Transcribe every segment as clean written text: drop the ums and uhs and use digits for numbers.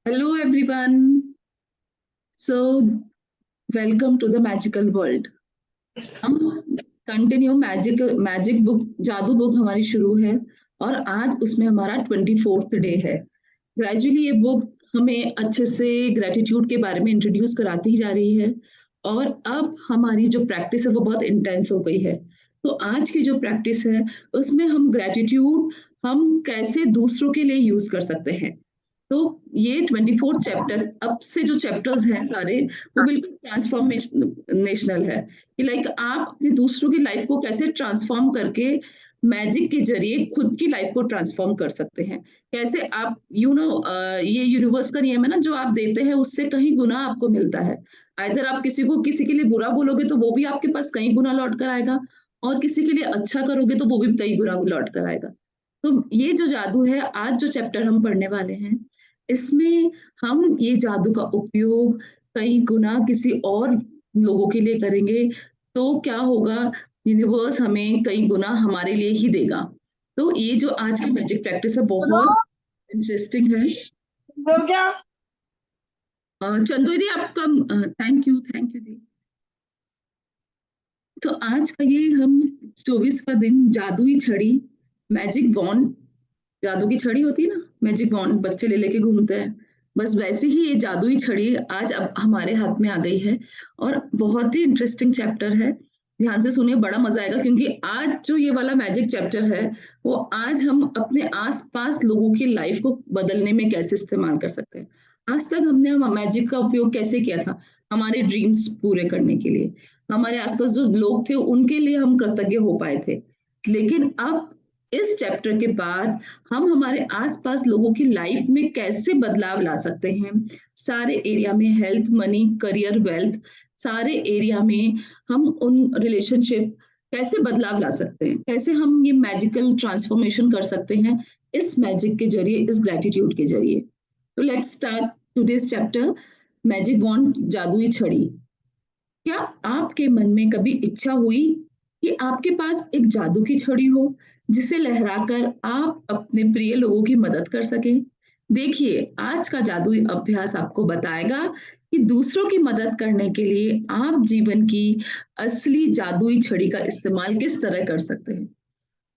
Hello everyone. So welcome to the magical world. हम continue magic book जादू book हमारी शुरू है और आज उसमें हमारा 24th डे है। ग्रेजुअली ये बुक हमें अच्छे से ग्रेटिट्यूड के बारे में इंट्रोड्यूस कराती जा रही है और अब हमारी जो प्रैक्टिस है वो बहुत इंटेंस हो गई है। तो आज की जो प्रैक्टिस है उसमें हम ग्रेटिट्यूड हम कैसे दूसरों के लिए यूज कर सकते हैं। तो ये 24 चैप्टर अब से जो चैप्टर्स हैं सारे वो बिल्कुल ट्रांसफॉर्मेशनल है कि लाइक आप अपनी दूसरों की लाइफ को कैसे ट्रांसफॉर्म करके मैजिक के जरिए खुद की लाइफ को ट्रांसफॉर्म कर सकते हैं। कैसे आप ये यूनिवर्स का नियम है ना, जो आप देते हैं उससे कहीं गुना आपको मिलता है। आइदर आप किसी के लिए बुरा बोलोगे तो वो भी आपके पास कहीं गुना लौट कर आएगा और किसी के लिए अच्छा करोगे तो वो भी कई गुना लौट कर आएगा। तो ये जो जादू है, आज जो चैप्टर हम पढ़ने वाले हैं इसमें हम ये जादू का उपयोग कई गुना किसी और लोगों के लिए करेंगे तो क्या होगा, यूनिवर्स हमें कई गुना हमारे लिए ही देगा। तो ये जो आज की मैजिक प्रैक्टिस है बहुत इंटरेस्टिंग है। हो गया। चंदू दी आपका थैंक यू दी। तो आज का ये हम 24वां दिन जादुई छड़ी मैजिक वॉन्ड, जादू की छड़ी होती है ना, मैजिक वॉन्ड बच्चे ले लेके घूमते हैं, बस वैसे ही ये जादुई छड़ी आज अब हमारे हाथ में आ गई है और बहुत ही इंटरेस्टिंग चैप्टर है। ध्यान से सुनिए, बड़ा मजा आएगा क्योंकि आज जो ये वाला मैजिक चैप्टर है वो आज हम अपने आसपास लोगों की लाइफ को बदलने में कैसे इस्तेमाल कर सकते हैं। आज तक हमने मैजिक का उपयोग कैसे किया था, हमारे ड्रीम्स पूरे करने के लिए, हमारे आसपास जो लोग थे उनके लिए हम कृतज्ञ हो पाए थे। लेकिन अब इस चैप्टर के बाद हम हमारे आसपास लोगों की लाइफ में कैसे बदलाव ला सकते हैं, सारे एरिया में, हेल्थ, मनी, करियर, वेल्थ, सारे एरिया में हम उन रिलेशनशिप कैसे बदलाव ला सकते हैं, कैसे हम ये मैजिकल ट्रांसफॉर्मेशन कर सकते हैं इस मैजिक के जरिए, इस ग्रेटिट्यूड के जरिए। तो let's start today's chapter, magic wand, जादुई छड़ी। क्या आपके मन में कभी इच्छा हुई कि आपके पास एक जादू की छड़ी हो जिसे लहराकर आप अपने प्रिय लोगों की मदद कर सकें? देखिए, आज का जादुई अभ्यास आपको बताएगा कि दूसरों की मदद करने के लिए आप जीवन की असली जादुई छड़ी का इस्तेमाल किस तरह कर सकते हैं।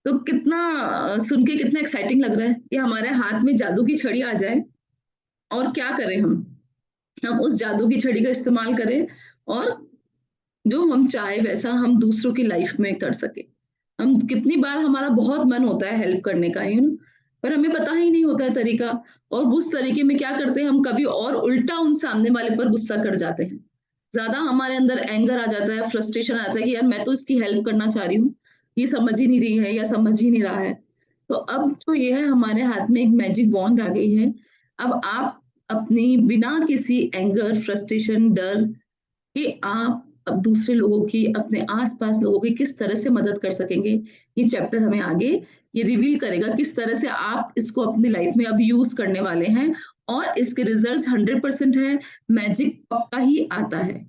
तो कितना सुन के कितना एक्साइटिंग लग रहा है कि हमारे हाथ में जादू की छड़ी आ जाए और क्या करें हम उस जादू की छड़ी का इस्तेमाल करें और जो हम चाहे वैसा हम दूसरों की लाइफ में कर सके। हम कितनी बार हमारा बहुत मन होता है हेल्प करने का, पर हमें पता ही नहीं होता है तरीका, और उस तरीके में क्या करते हैं हम, कभी और उल्टा उन सामने वाले पर गुस्सा कर जाते हैं। ज्यादा हमारे अंदर एंगर आ जाता है, फ्रस्ट्रेशन आता है कि यार मैं तो इसकी हेल्प करना चाह रही हूँ, ये समझ ही नहीं रही है या समझ ही नहीं रहा है। तो अब जो ये है, हमारे हाथ में एक मैजिक वॉन्ड आ गई है। अब आप अपनी बिना किसी एंगर, फ्रस्ट्रेशन, डर कि आप अब दूसरे लोगों की, अपने आस-पास लोगों की किस तरह से मदद कर सकेंगे। ये चैप्टर हमें आगे ये रिवील करेगा किस तरह से आप इसको अपनी लाइफ में अब यूज़ करने वाले हैं और इसके रिजल्ट्स 100% है, मैजिक पक्का ही आता है।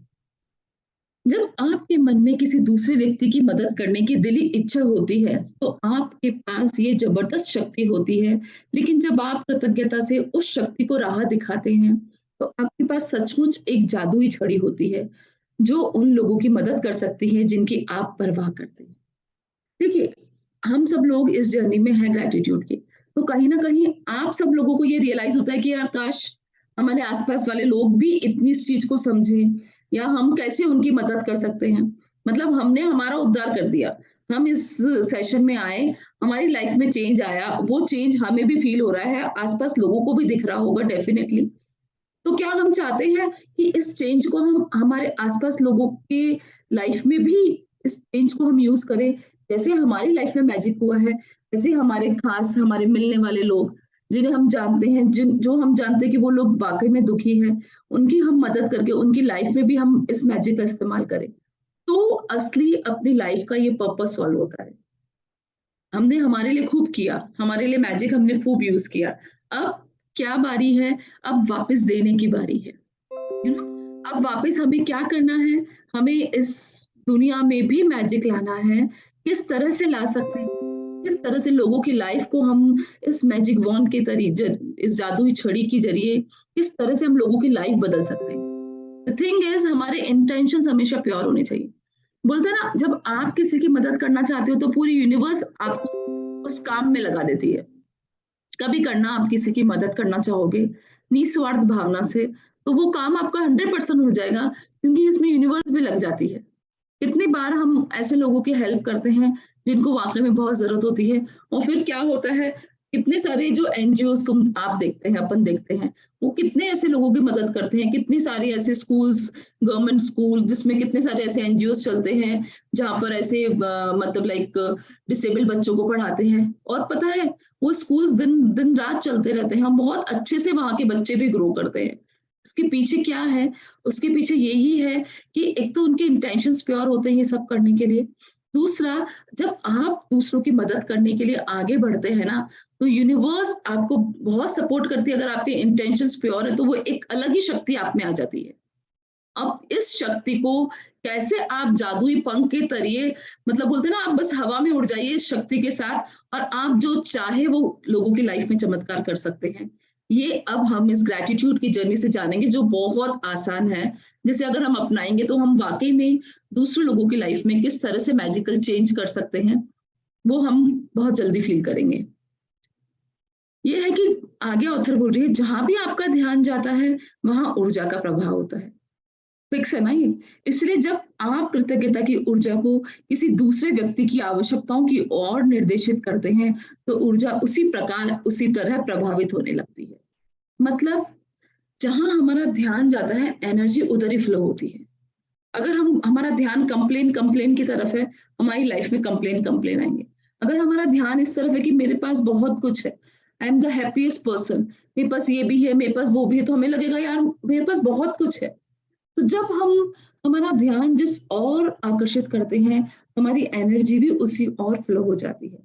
जब आपके मन में किसी दूसरे व्यक्ति की मदद करने की दिली इच्छा होती है, तो आपके पास ये ज़बरदस्त शक्ति होती है, लेकिन जब आप कृतज्ञता से उस शक्ति को राह दिखाते हैं, तो आपके पास सचमुच एक जादुई छड़ी होती है, जो उन लोगों की मदद कर सकती है जिनकी आप परवाह करते हैं। देखिए, हम सब लोग इस जर्नी में हैं ग्रैटिट्यूड की, तो कहीं न कहीं आप सब लोगों को ये रियलाइज़ होता है कि यार काश हमारे आस-पास वाले लोग भी इतनी इस चीज़ को समझें या हम कैसे उनकी मदद कर सकते हैं। मतलब हमने हमारा उद्धार कर दिया। हम इस सेशन में आए, हमारी लाइफ में चेंज आया, वो चेंज हमें भी फ़ील हो रहा है, आस-पास लोगों को भी दिख रहा होगा डेफ़िनेटली। तो क्या हम चाहते हैं कि इस चेंज को हम हमारे आसपास लोगों के लाइफ में भी इस चेंज को हम यूज़ करें? जैसे हमारी लाइफ में मैजिक हुआ है, वैसे हमारे खास हमारे मिलने वाले लोग, जिन्हें हम जानते हैं, जिन जो हम जानते हैं कि वो लोग वाक़ई में दुखी हैं, उनकी हम मदद करके उनकी लाइफ में भी हम इस मैजिक का इस्तेमाल करें। तो असली अपनी लाइफ का ये पर्पस सॉल्व होता है। हमने हमारे लिए खूब किया, हमारे लिए मैजिक हमने खूब यूज़ किया। अब क्या बारी है? अब वापस देने की बारी है। अब वापस हमें क्या करना है? हमें इस दुनिया में भी मैजिक लाना है। किस तरह से ला सकते हैं? किस तरह से लोगों की लाइफ को हम इस मैजिक वॉन्ड के इस जादुई छड़ी के जरिए किस तरह से हम लोगों की लाइफ बदल सकते हैं। द थिंग इज हमारे इंटेंशंस हमेशा प्योर होने चाहिए। बोलते हैं ना, जब आप किसी की मदद करना चाहते हो तो पूरी यूनिवर्स आपको उस काम में लगा देती है। कभी करना आप किसी की मदद करना चाहोगे निस्वार्थ भावना से, तो वो काम आपका 100% हो जाएगा, क्योंकि इसमें यूनिवर्स भी लग जाती है। कितनी बार हम ऐसे लोगों की हेल्प करते हैं जिनको वाकई में बहुत जरूरत होती है, और फिर क्या होता है, कितने सारे जो एनजीओ तुम आप देखते हैं, अपन देखते हैं, वो कितने ऐसे लोगों की मदद करते हैं, कितनी सारी ऐसे स्कूल्स, गवर्नमेंट स्कूल जिसमें कितने सारे ऐसे एनजीओ चलते हैं जहाँ पर ऐसे मतलब लाइक डिसेबल बच्चों को पढ़ाते हैं। और पता है, वो स्कूल्स दिन दिन रात चलते रहते हैं, हम बहुत अच्छे से वहाँ के बच्चे भी ग्रो करते हैं। उसके पीछे क्या है? उसके पीछे यही है कि एक तो उनके इंटेंशंस प्योर होते हैं ये सब करने के लिए। दूसरा, जब आप दूसरों की मदद करने के लिए आगे बढ़ते हैं ना, तो यूनिवर्स आपको बहुत सपोर्ट करती है। अगर आपके इंटेंशंस प्योर है तो वो एक अलग ही शक्ति आप में आ जाती है। अब इस शक्ति को कैसे आप जादुई पंख के तरिए, मतलब बोलते हैं ना, आप बस हवा में उड़ जाइए इस शक्ति के साथ, और आप जो चाहे वो लोगों की लाइफ में चमत्कार कर सकते हैं। ये अब हम इस ग्रैटिट्यूड की जर्नी से जानेंगे, जो बहुत आसान है, जिसे अगर हम अपनाएंगे तो हम वाकई में दूसरे लोगों की लाइफ में किस तरह से मैजिकल चेंज कर सकते हैं, वो हम बहुत जल्दी फील करेंगे। ये है कि आगे ऑथर बोल रही है, जहां भी आपका ध्यान जाता है वहां ऊर्जा का प्रभाव होता है। फिक्स है ना ये? इसलिए जब आप कृतज्ञता की ऊर्जा को किसी दूसरे व्यक्ति की आवश्यकताओं की ओर निर्देशित करते हैं, तो ऊर्जा उसी प्रकार उसी तरह प्रभावित होने लगती है। मतलब जहां हमारा ध्यान जाता है, एनर्जी उधर ही फ्लो होती है। अगर हम हमारा ध्यान कंप्लेन कंप्लेन की तरफ है, हमारी लाइफ में कंप्लेन कंप्लेन आएंगे। अगर हमारा ध्यान इस तरफ है कि मेरे पास बहुत कुछ है, I am the happiest person, मेरे पास ये भी है, मेरे पास वो भी है, तो हमें लगेगा यार मेरे पास बहुत कुछ है। तो जब हम हमारा ध्यान जिस ओर आकर्षित करते हैं, हमारी एनर्जी भी उसी ओर फ्लो हो जाती है।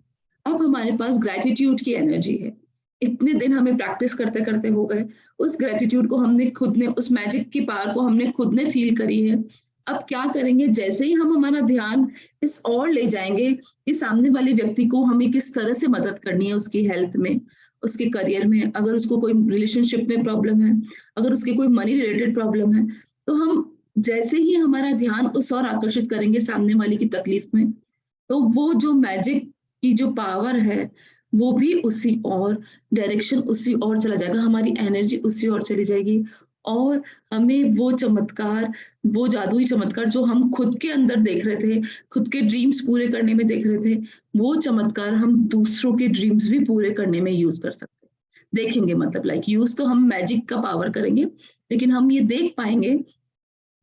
अब हमारे पास ग्रैटिट्यूड की एनर्जी है। इतने दिन हमें प्रैक्टिस करते करते हो गए, उस ग्रैटिट्यूड को हमने खुद ने, उस मैजिक की पावर को हमने खुद ने फील करी है। अब क्या करेंगे, जैसे ही हम हमारा ध्यान इस ओर ले जाएंगे कि सामने वाले व्यक्ति को हमें किस तरह से मदद करनी है, उसकी हेल्थ में, उसके करियर में, अगर उसको कोई रिलेशनशिप में प्रॉब्लम है, अगर उसके कोई मनी रिलेटेड प्रॉब्लम है, तो हम जैसे ही हमारा ध्यान उस ओर आकर्षित करेंगे सामने वाले की तकलीफ में, तो वो जो मैजिक की जो पावर है, वो भी उसी ओर, डायरेक्शन उसी ओर चला जाएगा, हमारी एनर्जी उसी ओर चली जाएगी, और हमें वो चमत्कार, वो जादुई चमत्कार जो हम खुद के अंदर देख रहे थे, खुद के ड्रीम्स पूरे करने में देख रहे थे, वो चमत्कार हम दूसरों के ड्रीम्स भी पूरे करने में यूज़ कर सकते हैं। देखेंगे, मतलब लाइक यूज़ तो हम मैजिक का पावर करेंगे, लेकिन हम ये देख पाएँगे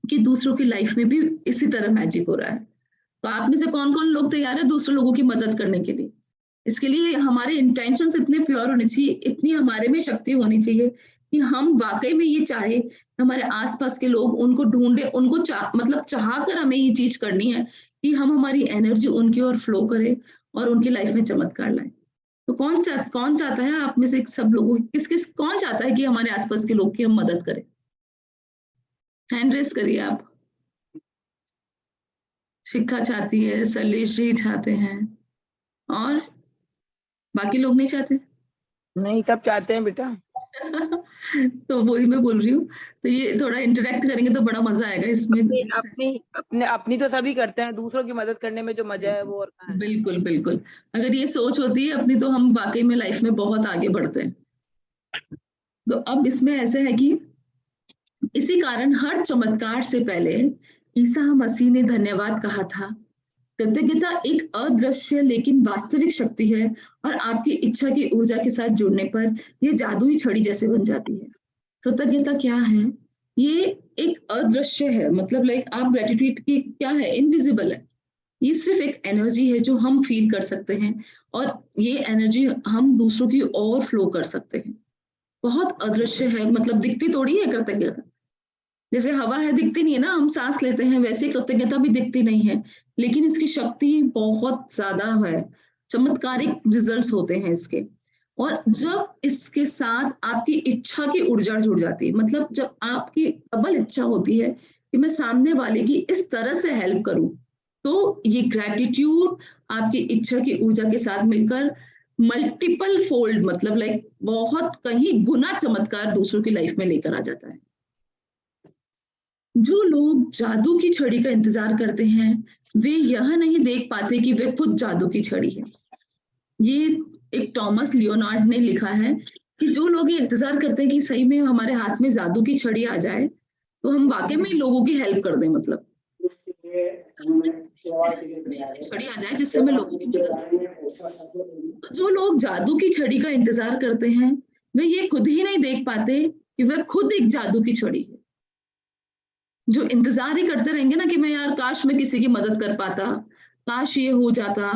कि दूसरों की लाइफ में भी इसी तरह मैजिक हो रहा है। तो आप में से कौन-कौन लोग तैयार हैं दूसरे लोगों की मदद करने के लिए? इसके लिए हमारे इंटेंशंस इतने प्योर होने चाहिए, इतनी हमारे में शक्ति होनी चाहिए कि हम वाक़ई में ये चाहें, हमारे आस-पास के लोग उनको ढूँढें, उनको मतलब चाह कर हमें ये चीज़ करनी है कि हम हमारी एनर्जी उनकी ओर फ्लो करें और उनकी लाइफ में चमत्कार लाएँ। तो कौन चाहता है आप में से सब लोगों, किस-किस कौन चाहता है कि हमारे आस-पास के लोग की हम मदद करें? हैंड रेज़ करिए आप। शिखा चाहती है, शैलेश जी चाहते हैं, और बाकी लोग नहीं चाहते? नहीं, सब चाहते हैं बेटा। तो वही मैं बोल रही हूँ। तो ये थोड़ा इंटरैक्ट करेंगे तो बड़ा मज़ा आएगा इसमें। अपनी अपनी अपने अपनी तो सभी करते हैं, दूसरों की मदद करने में जो मज़ा है बिल्कुल, वो और कहाँ है। बिल्कुल, बिल्कुल। अगर ये सोच होती है अपनी, तो हम वाक़ई में लाइफ़ में बहुत आगे बढ़ते हैं। तो अब इसमें ऐसा है कि इसी कारण हर चमत्कार से पहले ईसा मसीह ने धन्यवाद कहा था। कृतज्ञता एक अदृश्य लेकिन वास्तविक शक्ति है, और आपकी इच्छा की ऊर्जा के साथ जुड़ने पर ये जादुई छड़ी जैसे बन जाती है। कृतज्ञता क्या है? ये एक अदृश्य है, मतलब लाइक आप ग्रैटिट्यूड की क्या है, इनविजिबल है। ये सिर्फ एक एनर्जी है जो हम फील कर सकते हैं, और ये एनर्जी हम दूसरों की ओर फ्लो कर सकते हैं। बहुत अदृश्य है, मतलब दिखती थोड़ी है कृतज्ञता। जैसे हवा है, दिखती नहीं है ना, हम सांस लेते हैं, वैसे कृतज्ञता भी दिखती नहीं है, लेकिन इसकी शक्ति बहुत ज्यादा है। चमत्कारिक रिजल्ट्स होते हैं इसके। और जब इसके साथ आपकी इच्छा की ऊर्जा जुड़ जाती है, मतलब जब आपकी प्रबल इच्छा होती है कि मैं सामने वाले की इस तरह से हेल्प करूं, तो ये ग्रैटिट्यूड आपकी इच्छा की ऊर्जा के साथ मिलकर मल्टीपल फोल्ड मतलब लाइक बहुत कहीं गुना चमत्कार दूसरों की लाइफ में लेकर आ जाता है। जो लोग जादू की छड़ी का इंतजार करते हैं, वे यह नहीं देख पाते कि वे खुद जादू की छड़ी है। ये एक टॉमस लियोनार्ड ने लिखा है कि जो लोग ये इंतजार करते हैं कि सही में हमारे हाथ में जादू की छड़ी आ जाए, तो हम वाकई में लोगों की हेल्प कर दें, मतलब ऐसी छड़ी आ जाए जिससे मैं लोगों की मदद करूं। तो जो लोग जादू की छड़ी का इंतजार करते हैं, वे ये खुद ही नहीं देख पाते कि वह खुद एक जादू की छड़ी है। जो इंतजार ही करते रहेंगे ना कि मैं यार काश मैं किसी की मदद कर पाता, काश ये हो जाता,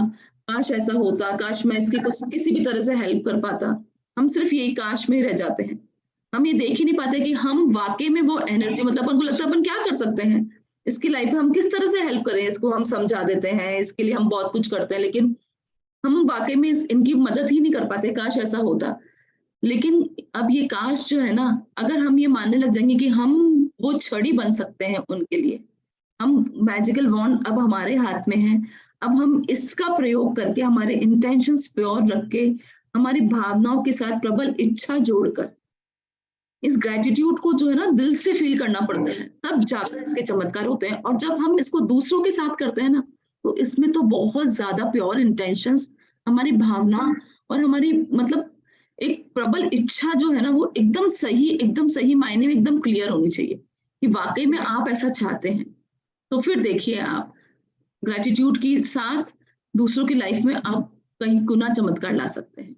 काश ऐसा होता, काश मैं इसकी कुछ किसी भी तरह से हेल्प कर पाता। हम सिर्फ यही काश में रह जाते हैं। हम ये देख ही नहीं पाते कि हम वाकई में वो एनर्जी मतलब अपन को लगता है अपन क्या कर सकते हैं इसकी लाइफ में, हम किस तरह से हेल्प करें इसको, हम समझा देते हैं, इसके लिए हम बहुत कुछ करते हैं, लेकिन हम वाकई में इनकी मदद ही नहीं कर पाते। काश ऐसा होता। लेकिन अब ये काश जो है ना, अगर हम ये मानने लग जाएंगे कि हम वो छड़ी बन सकते हैं उनके लिए, हम मैजिकल वॉन्ड अब हमारे हाथ में है, अब हम इसका प्रयोग करके हमारे इंटेंशंस प्योर रख के हमारी भावनाओं के साथ प्रबल इच्छा जोड़कर इस ग्रेटिट्यूड को जो है ना दिल से फील करना पड़ता है, तब जाकर इसके चमत्कार होते हैं। और जब हम इसको दूसरों के साथ करते हैं ना, तो इसमें तो बहुत ज्यादा प्योर इंटेंशंस, हमारी भावना और हमारी मतलब एक प्रबल इच्छा जो है ना वो एकदम सही मायने में एकदम क्लियर होनी चाहिए कि वाकई में आप ऐसा चाहते हैं। तो फिर देखिए आप ग्रेटिट्यूड के साथ दूसरों की लाइफ में आप कहीं गुना चमत्कार ला सकते हैं।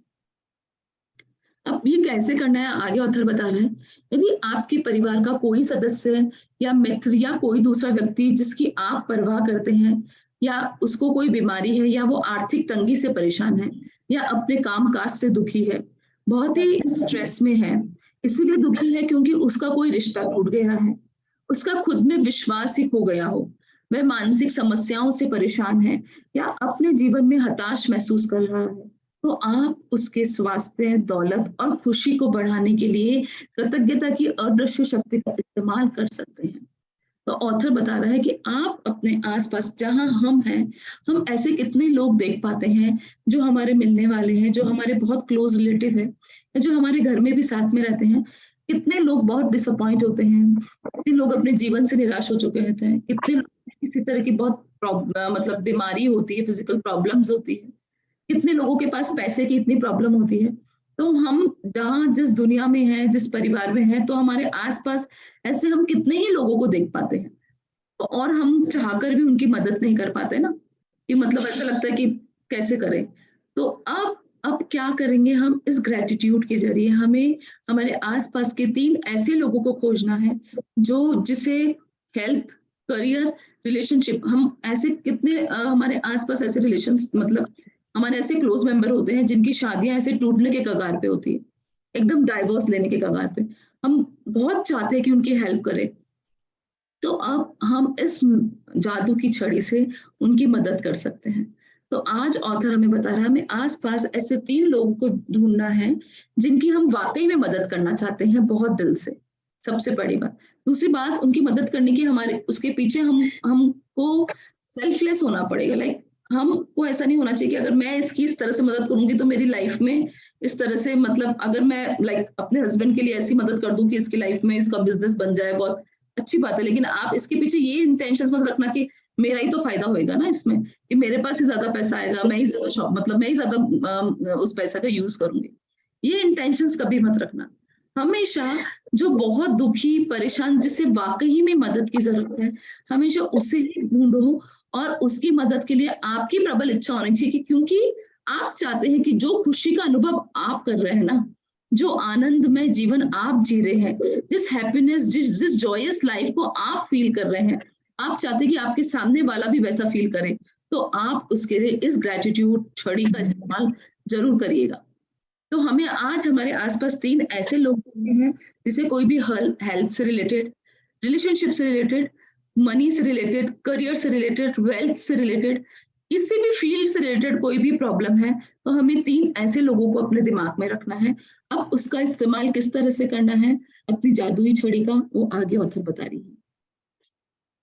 अब ये कैसे करना है आगे ऑथर बता रहे हैं। यदि आपके परिवार का कोई सदस्य या मित्र या कोई दूसरा व्यक्ति जिसकी आप परवाह करते हैं, या उसको कोई बीमारी है, या वो आर्थिक तंगी से परेशान है, या अपने काम काज से दुखी है, बहुत ही स्ट्रेस में है, इसीलिए दुखी है क्योंकि उसका कोई रिश्ता टूट गया है, उसका खुद में विश्वास ही खो गया हो, वह मानसिक समस्याओं से परेशान है, या अपने जीवन में हताश महसूस कर रहा है, तो आप उसके स्वास्थ्य, दौलत और खुशी को बढ़ाने के लिए कृतज्ञता की अदृश्य शक्ति का इस्तेमाल कर सकते हैं। तो ऑथर बता रहा है कि आप अपने आसपास जहां हम हैं, हम ऐसे कितने लोग देख पाते हैं जो हमारे मिलने वाले हैं, जो हमारे बहुत क्लोज रिलेटिव है, या जो हमारे घर में भी साथ में रहते हैं। कितने लोग बहुत डिसअपॉइंट होते हैं, कितने लोग अपने जीवन से निराश हो चुके होते हैं, कितने लोग किसी तरह की बहुत मतलब बीमारी होती है, फिजिकल प्रॉब्लम्स होती है, कितने लोगों के पास पैसे की इतनी प्रॉब्लम होती है। तो हम जहाँ जिस दुनिया में हैं, जिस परिवार में हैं, तो हमारे आसपास ऐसे हम कितने ही लोगों को देख पाते हैं, और हम चाहकर भी उनकी मदद नहीं कर पाते ना, कि मतलब ऐसा लगता है कि कैसे करें। तो अब क्या करेंगे हम, इस ग्रेटिट्यूड के जरिए हमें हमारे आसपास के 3 ऐसे लोगों को खोजना है जो जिसे हेल्थ, करियर, रिलेशनशिप, हम ऐसे कितने हमारे आसपास ऐसे रिलेशंस मतलब हमारे ऐसे क्लोज मेंबर होते हैं जिनकी शादियां ऐसे टूटने के कगार पे होती है, एकदम डाइवोर्स लेने के कगार पे। हम बहुत चाहते हैं कि उनकी हेल्प करें, तो अब हम इस जादू की छड़ी से उनकी मदद कर सकते हैं। तो आज ऑथर हमें बता रहा है हमें आसपास ऐसे 3 लोगों को ढूंढना है जिनकी हम वाकई में मदद करना चाहते हैं बहुत दिल से। सबसे बड़ी बात। दूसरी बात, उनकी मदद करने की हमारे उसके पीछे हमको सेल्फलेस होना पड़ेगा। लाइक हमको ऐसा नहीं होना चाहिए कि अगर मैं इसकी इस तरह से मदद करूंगी तो मेरी लाइफ में इस तरह से मतलब अगर मैं लाइक अपने हस्बैंड के लिए ऐसी मदद कर दूं कि इसकी लाइफ में इसका बिजनेस बन जाए, बहुत अच्छी बात है, लेकिन आप इसके पीछे ये इंटेंशंस मत रखना कि मेरा ही तो फायदा होएगा ना इसमें, कि मेरे पास ही ज्यादा पैसा आएगा, मैं ही ज्यादा शॉप मतलब मैं ही ज्यादा उस पैसे का यूज करूंगी। ये इंटेंशंस कभी मत रखना। हमेशा जो बहुत दुखी परेशान जिसे वाकई में मदद की जरूरत है, हमेशा उसे ही ढूंढो, और उसकी मदद के लिए आपकी प्रबल इच्छा होनी चाहिए, क्योंकि आप चाहते हैं कि जो खुशी का अनुभव आप कर रहे हैं ना, जो आनंदमय जीवन आप जी रहे हैं, जिस हैप्पीनेस जिस जॉयस लाइफ को आप फील कर रहे हैं, आप चाहते हैं कि आपके सामने वाला भी वैसा फील करे, तो आप उसके लिए इस ग्रेटिट्यूड छड़ी का इस्तेमाल जरूर करिएगा। तो हमें आज हमारे आसपास 3 ऐसे लोग मिलते हैं जिसे कोई भी हेल्थ से रिलेटेड, रिलेशनशिप से रिलेटेड, मनी से रिलेटेड, करियर से रिलेटेड, वेल्थ से रिलेटेड, किसी भी फील्ड से रिलेटेड कोई भी प्रॉब्लम है, तो हमें 3 ऐसे लोगों को अपने दिमाग में रखना है। अब उसका इस्तेमाल किस तरह से करना है अपनी जादुई छड़ी का, वो आगे ऑथर बता रही है।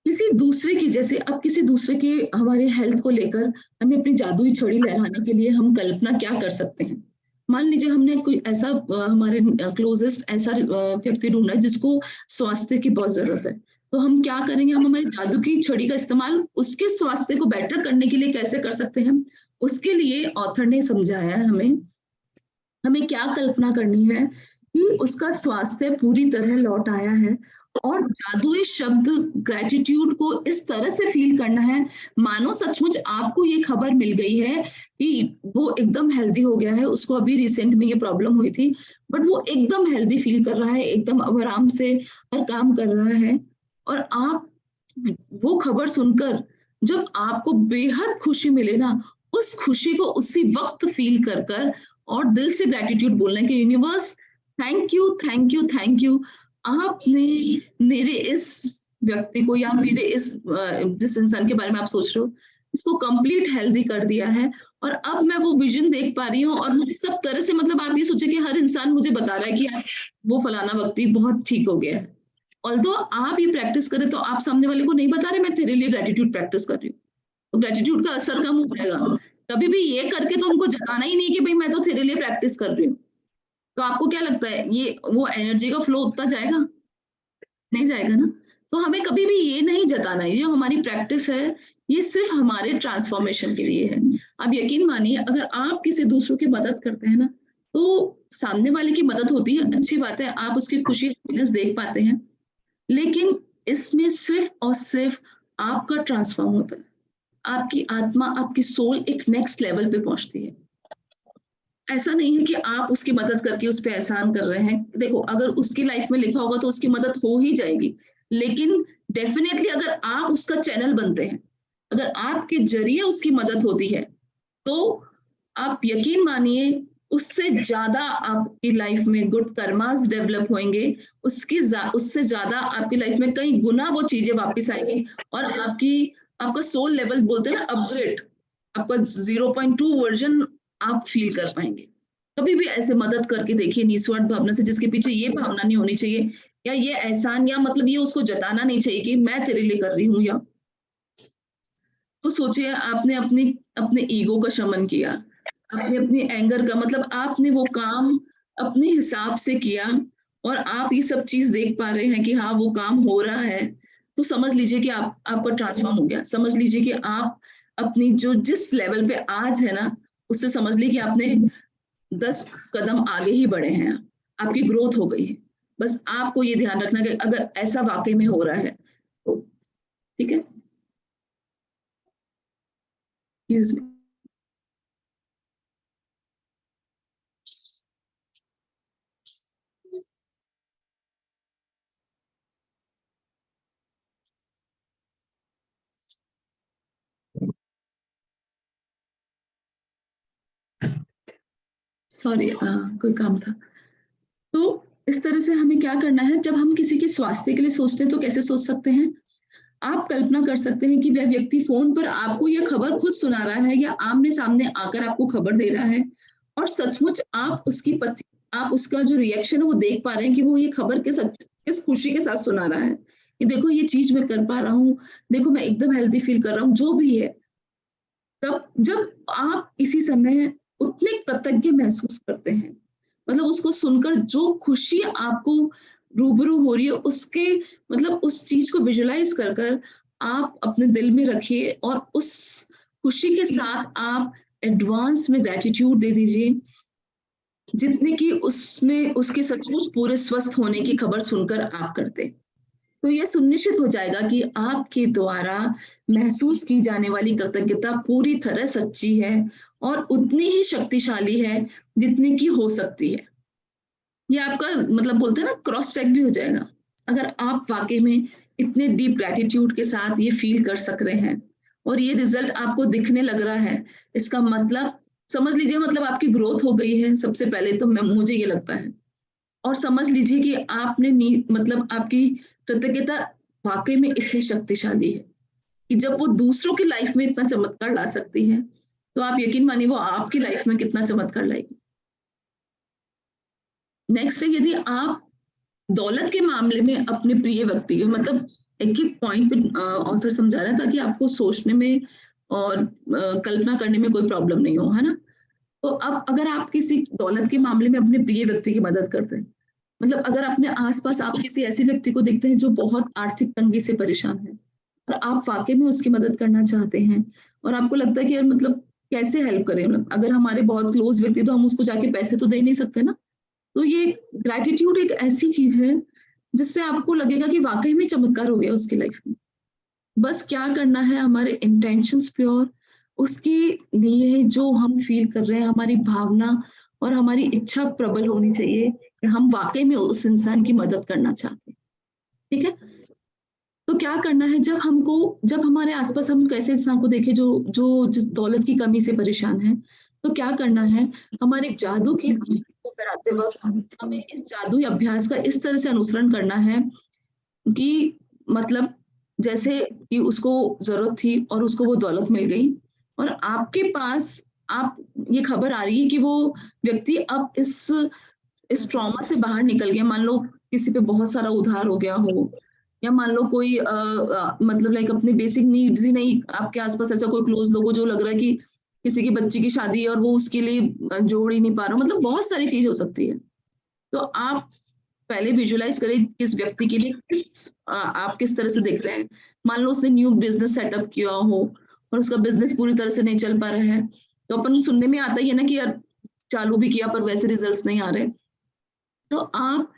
किसी दूसरे की, जैसे अब किसी दूसरे के हमारे हेल्थ को लेकर हमें अपनी जादुई छड़ी लहराने के लिए हम कल्पना क्या कर सकते हैं? मान लीजिए हमने कोई ऐसा हमारे क्लोज़ेस्ट ऐसा व्यक्ति ढूँढा है जिसको स्वास्थ्य की बहुत ज़रूरत है। तो हम क्या करेंगे, हम हमारी जादू की छड़ी का इस्तेमाल उसके स्वास्थ्य को बेटर करने के लिए कैसे कर सकते हैं? उसके लिए ऑथर ने समझाया है हमें, हमें क्या कल्पना करनी है कि उसका स्वास्थ्य पूरी तरह लौट आया है, और जादुई शब्द ग्रैटिट्यूड को इस तरह से फील करना है मानो सचमुच आपको ये खबर मिल गई है कि वो एकदम हेल्दी हो गया है। उसको अभी रिसेंट में ये प्रॉब्लम हुई थी, बट वो एकदम हेल्दी फील कर रहा है, एकदम अब आराम से हर काम कर रहा है। और आप वो खबर सुनकर जब आपको बेहद खुशी मिले ना, उस खुशी को उसी वक्त फील कर कर और दिल से ग्रैटिट्यूड बोलना है कि universe, thank you, thank you, thank you. आपने मेरे इस व्यक्ति को या मेरे इस जिस इंसान के बारे में आप सोच रहे हो, इसको कंप्लीट हेल्दी कर दिया है, और अब मैं वो विजन देख पा रही हूँ, और मुझे सब तरह से, मतलब आप ये सोचिए कि हर इंसान मुझे बता रहा है कि यार वो फलाना व्यक्ति बहुत ठीक हो गया है। ऑल्दो आप ये प्रैक्टिस करें तो आप सामने वाले को नहीं बता रहे मैं तेरे लिए ग्रैटिट्यूड प्रैक्टिस कर रही हूँ, तो ग्रैटिट्यूड का असर कम हो जाएगा। कभी भी ये करके तो उनको जताना ही नहीं कि भाई मैं तो तेरे लिए प्रैक्टिस कर रही हूँ। तो आपको क्या लगता है ये वो एनर्जी का फ्लो उतना जाएगा? नहीं जाएगा ना? तो हमें कभी भी ये नहीं जताना है, ये जो हमारी प्रैक्टिस है, ये सिर्फ़ हमारे ट्रांसफॉर्मेशन के लिए है। आप यकीन मानिए अगर आप किसी दूसरों की मदद करते हैं ना, तो सामने वाले की मदद होती है, अच्छी बात है, आप उसकी खुशी, हैप्पीनेस देख पाते हैं। लेकिन इसमें सिर्फ़ और सिर्फ़ आपका ट्रांसफ़ॉर्म होता है। आपकी आत्मा, आपकी सोल एक नेक्स्ट लेवल पे पहुँचती है। ऐसा नहीं है कि आप उसकी मदद करके उस पे एहसान कर रहे हैं। देखो, अगर उसकी लाइफ़ में लिखा होगा तो उसकी मदद हो ही जाएगी। लेकिन डेफ़िनेटली अगर आप उसका चैनल बनते हैं, अगर आपके ज़रिए उसकी मदद होती है, तो आप यकीन मानिए उससे ज़्यादा आपकी लाइफ़ में गुड कर्मास डेवलप होंगे, उससे ज़्यादा आपकी लाइफ़ में कई गुना वो चीज़ें वापस आएँगी, और आपका सोल लेवल बोलते हैं ना अपग्रेड, आपका 0.2 वर्ज़न आप फ़ील कर पाएँगे। कभी भी ऐसे मदद करके देखिए निस्वार्थ भावना से, जिसके पीछे ये भावना नहीं होनी चाहिए या ये एहसान, या मतलब ये उसको जताना नहीं चाहिए कि मैं तेरे लिए कर रही हूँ, या तो सोचिए आपने अपनी अपने ईगो का शमन किया, आपने अपनी एंगर का, मतलब आपने वो काम अपने हिसाब से किया, और आप ये सब चीज़ देख पा रहे हैं कि हाँ, वो काम हो रहा है, तो समझ लीजिए कि आपका ट्रांसफ़ॉर्म हो गया। समझ लीजिए कि आप अपनी जो जिस लेवल पे आज है ना, उससे समझ लीजिए कि आपने 10 कदम आगे ही बढ़े हैं, आपकी ग्रोथ हो गई है। बस आपको ये ध्यान रखना कि अगर ऐसा वाक़ई में हो रहा है, तो ठीक है? Excuse me. सॉरी, कोई काम था। तो इस तरह से हमें क्या करना है, जब हम किसी के स्वास्थ्य के लिए सोचते हैं तो कैसे सोच सकते हैं? आप कल्पना कर सकते हैं कि वह व्यक्ति फ़ोन पर आपको यह खबर खुद सुना रहा है या आमने-सामने आकर आपको खबर दे रहा है, और सचमुच आप उसका जो रिएक्शन है वो देख पा रहे हैं कि वो ये खबर किस खुशी के साथ सुना रहा है, कि देखो ये चीज़ मैं कर पा रहा हूँ, देखो मैं एकदम हेल्दी फ़ील कर रहा हूँ, जो भी है। तब जब आप इसी समय उतने कृतज्ञ महसूस करते हैं, मतलब उसको सुनकर जो खुशी आपको रूबरू हो रही है, उसके मतलब उस चीज़ को विजुअलाइज़ कर कर आप अपने दिल में रखिए, और उस खुशी के साथ आप एडवांस में ग्रैटिट्यूड दे दीजिए, जितने कि उसमें उसके सचमुच पूरे स्वस्थ होने की खबर सुनकर आप करते। तो ये सुनिश्चित हो जाएगा कि आपके द्वारा महसूस की जाने वाली कृतज्ञता पूरी तरह सच्ची है, और उतनी ही शक्तिशाली है जितनी की हो सकती है। ये आपका मतलब बोलते हैं ना क्रॉस चेक भी हो जाएगा। अगर आप वाक़ई में इतने डीप ग्रैटिट्यूड के साथ ये फ़ील कर सक रहे हैं और ये रिज़ल्ट आपको दिखने लग रहा है, इसका मतलब समझ लीजिए मतलब आपकी ग्रोथ हो गई है, सबसे पहले तो मैं मुझे ये लगता है। और समझ लीजिए कि आपने नी मतलब आपकी कृतज्ञता वाक़ई में इतनी शक्तिशाली है, कि जब वो दूसरों की लाइफ़ में इतना चमत्कार ला सकती है, तो आप यकीन मानिए वो आपकी लाइफ़ में कितना चमत्कार लाएगी। नेक्स्ट है, यदि आप दौलत के मामले में अपने प्रिय व्यक्ति मतलब एक-एक पॉइंट पे ऑथर समझा रहा है ताकि आपको सोचने में और कल्पना करने में कोई प्रॉब्लम नहीं हो, है ना? तो अब अगर आप किसी दौलत के मामले में अपने प्रिय व्यक्ति की मदद करते हैं, मतलब अगर अपने आस-पास आप किसी ऐसे व्यक्ति को देखते हैं जो बहुत आर्थिक तंगी से परेशान है और आप वाक़ई में उसकी मदद करना चाहते हैं और आपको लगता है कि यार मतलब कैसे हेल्प करें? मतलब अगर हमारे बहुत क्लोज़ व्यक्ति तो हम उसको जाके पैसे तो दे नहीं सकते ना। तो ये ग्रैटिट्यूड एक ऐसी चीज़ है, जिससे आपको लगेगा कि वाक़ई में चमत्कार हो गया उसकी लाइफ़ में। बस क्या करना है हमारे इंटेंशंस प्योर, उसके लिए जो हम फ़ील कर रहे हैं, हमारी भावना और हमारी इच्छा प्रबल होनी चाहिए कि हम वाक़ई में उस इंसान की मदद करना चाहते हैं, ठीक है? तो क्या करना है जब हमारे आस-पास हम कैसे इंसान को देखें जो जो जिस दौलत की कमी से परेशान है, तो क्या करना है, हमारे जादू की को कराते वक़्त हमें इस जादुई अभ्यास का इस तरह से अनुसरण करना है कि मतलब जैसे कि उसको ज़रूरत थी और उसको वो दौलत मिल गई और आपके पास आप ये खबर आ रही है कि वो व्यक्ति अब इस ट्रॉमा से बाहर निकल गया। मान लो किसी पे बहुत सारा उधार हो गया हो या मान लो कोई मतलब लाइक अपने बेसिक नीड्स ही नहीं आपके आस-पास ऐसा कोई क्लोज़ लोग हो जो लग रहा है कि किसी की बच्ची की शादी है और वो उसके लिए जोड़ ही नहीं पा रहा हो। मतलब बहुत सारी चीज़ हो सकती है। तो आप पहले विजुअलाइज़ करें किस व्यक्ति के लिए आप किस तरह से देख रहे हैं। मान लो उसने न्यू बिज़नेस सेटअप किया हो और उसका बिज़नेस पूरी तरह से नहीं चल पा रहा है, तो अपन सुनने में आता ही है ना कि यार चालू भी किया पर वैसे रिज़ल्ट्स नहीं आ रहे। तो आप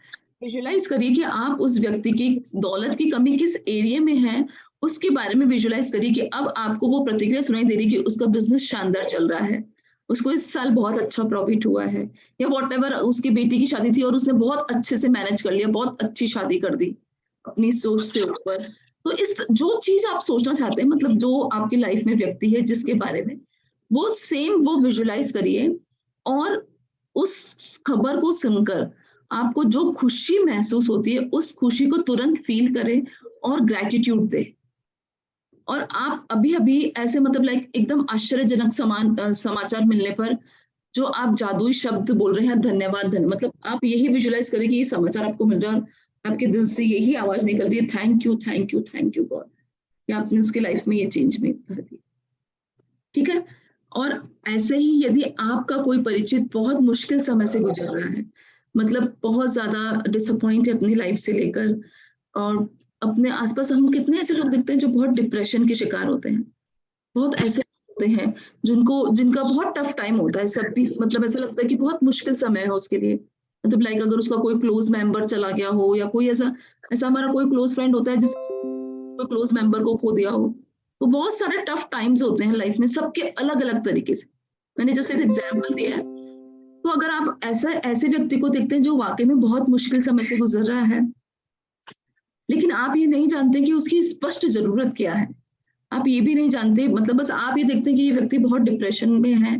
विजुअलाइज़ करिए कि आप उस व्यक्ति की दौलत की कमी किस एरिया में है, उसके बारे में विजुअलाइज़ करिए कि अब आपको वो प्रतिक्रिया सुनाई दे रही है कि उसका बिज़नेस शानदार चल रहा है। उसको इस साल बहुत अच्छा प्रॉफ़िट हुआ है या व्हाटएवर उसकी बेटी की शादी थी और उसने बहुत अच्छे से मैनेज कर लिया, बहुत अच्छी शादी कर दी, अपनी सोच से ऊपर। तो इस जो चीज़ आप सोचना चाहते हैं मतलब जो आपकी लाइफ़ में व्यक्ति है जिसके बारे में, वो सेम वो विजुअलाइज़ करिए और उस खबर को सुनकर आपको जो खुशी महसूस होती है, उस खुशी को तुरंत फ़ील करें और ग्रैटिट्यूड दें। और आप अभी-अभी ऐसे मतलब लाइक एकदम आश्चर्यजनक समाचार मिलने पर जो आप जादुई शब्द बोल रहे हैं धन्यवाद मतलब आप यही विजुअलाइज़ करें कि ये समाचार आपको मिल रहा है और आपके दिल से यही आवाज़ निकल रही है thank you, thank you, thank you God कि आपने उसकी लाइफ़ में ये चेंज मेक कर दी। ठीक है? और ऐसे ही यदि आपका कोई परिचित बहुत मुश्किल समय से गुज़र रहा है, मतलब बहुत ज़्यादा डिसअपॉइंट है अपनी लाइफ़ से लेकर और अपने आस-पास हम कितने ऐसे लोग देखते हैं जो बहुत डिप्रेशन के शिकार होते हैं। बहुत ऐसे होते हैं जिनका बहुत टफ टाइम होता है सब भी मतलब ऐसा लगता है कि बहुत मुश्किल समय है उसके लिए। मतलब लाइक अगर उसका कोई क्लोज़ मेंबर चला गया हो या कोई ऐसा ऐसा हमारा कोई क्लोज़ फ्रेंड होता है कोई क्लोज़ मेंबर को खो दिया हो। तो बहुत सारे टफ टाइम्स होते हैं लाइफ में सबके अलग-अलग तरीके से। मैंने जैसे एक एग्ज़ाम्पल दिया है। तो अगर आप ऐसा ऐसे व्यक्ति को देखते हैं जो वाक़ई में बहुत मुश्किल समय से गुज़र रहा है, लेकिन आप ये नहीं जानते कि उसकी स्पष्ट ज़रूरत क्या है। आप ये भी नहीं जानते मतलब बस आप ये देखते हैं कि ये व्यक्ति बहुत डिप्रेशन में है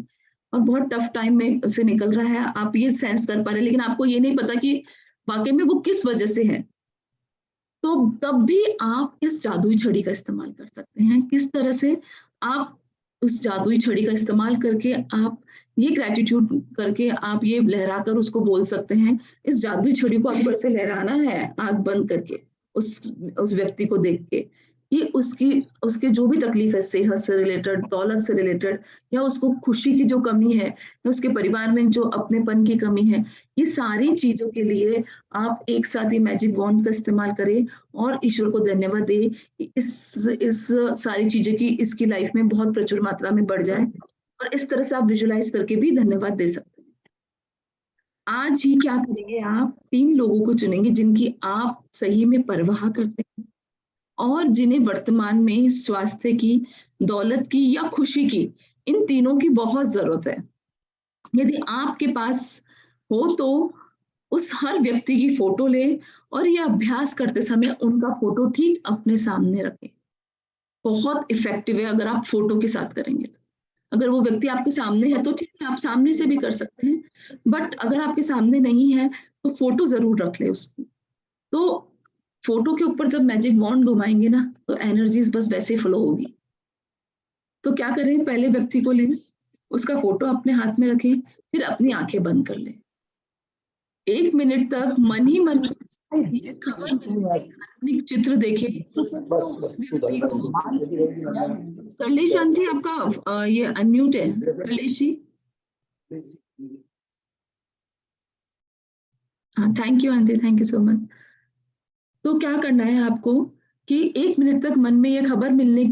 और बहुत टफ टाइम में से निकल रहा है। आप ये सेंस कर पा रहे हैं, लेकिन आपको ये नहीं पता कि वाक़ई में वो किस वजह से है। तो तब भी आप इस जादुई छड़ी का इस्तेमाल कर सकते हैं। किस तरह से आप उस जादुई छड़ी का इस्तेमाल करके आप ये ग्रैटिट्यूड करके आप ये लहराकर उसको बोल सकते हैं, इस जादुई छड़ी को आपको ऐसे लहराना है आँख बंद करके, उस व्यक्ति को देख के, कि उसकी उसकी जो भी तकलीफ़ है सेहत से रिलेटेड, दौलत से रिलेटेड या उसको खुशी की जो कमी है या उसके परिवार में जो अपनेपन की कमी है, ये सारी चीज़ों के लिए आप एक साथ ही मैजिक वॉन्ड का इस्तेमाल करें और ईश्वर को धन्यवाद दें कि इस सारी चीज़ें की इसकी लाइफ में बहुत प्रचुर मात्रा में बढ़ जाए और इस तरह से आप विजुअलाइज़ करके भी धन्यवाद दे सकते हैं। आज ही क्या करेंगे आप 3 लोगों को चुनेंगे जिनकी आप सही में परवाह करते हैं और जिन्हें वर्तमान में स्वास्थ्य की, दौलत की या खुशी की, इन तीनों की बहुत ज़रूरत है। यदि आपके पास हो तो उस हर व्यक्ति की फ़ोटो लें और ये अभ्यास करते समय उनका फ़ोटो ठीक अपने सामने रखें। बहुत इफ़ेक्टिव है अगर आप फ़ोटो के साथ करेंगे तो। अगर वो व्यक्ति आपके सामने है तो ठीक है, आप सामने से भी कर सकते हैं, बट अगर आपके सामने नहीं है, तो फ़ोटो ज़रूर रख लें उसकी। तो फ़ोटो के ऊपर जब मैजिक वॉन्ड घुमाएँगे ना, तो एनर्जीज़ बस वैसे ही फ्लो होगी। तो क्या करें, पहले व्यक्ति को लें, उसका फ़ोटो अपने हाथ में रखें, फिर अपनी आँखें बंद कर लें। 1 मिनट तक मन ही मन एक काल्पनिक चित्र देखे तो उस व्यक्ति को शैलेश आंटी आपका ये अनम्यूट है शैलेश जी। हाँ thank you aunty, thank you so much. तो क्या करना है आपको कि 1 मिनट तक मन में ये खबर मिलने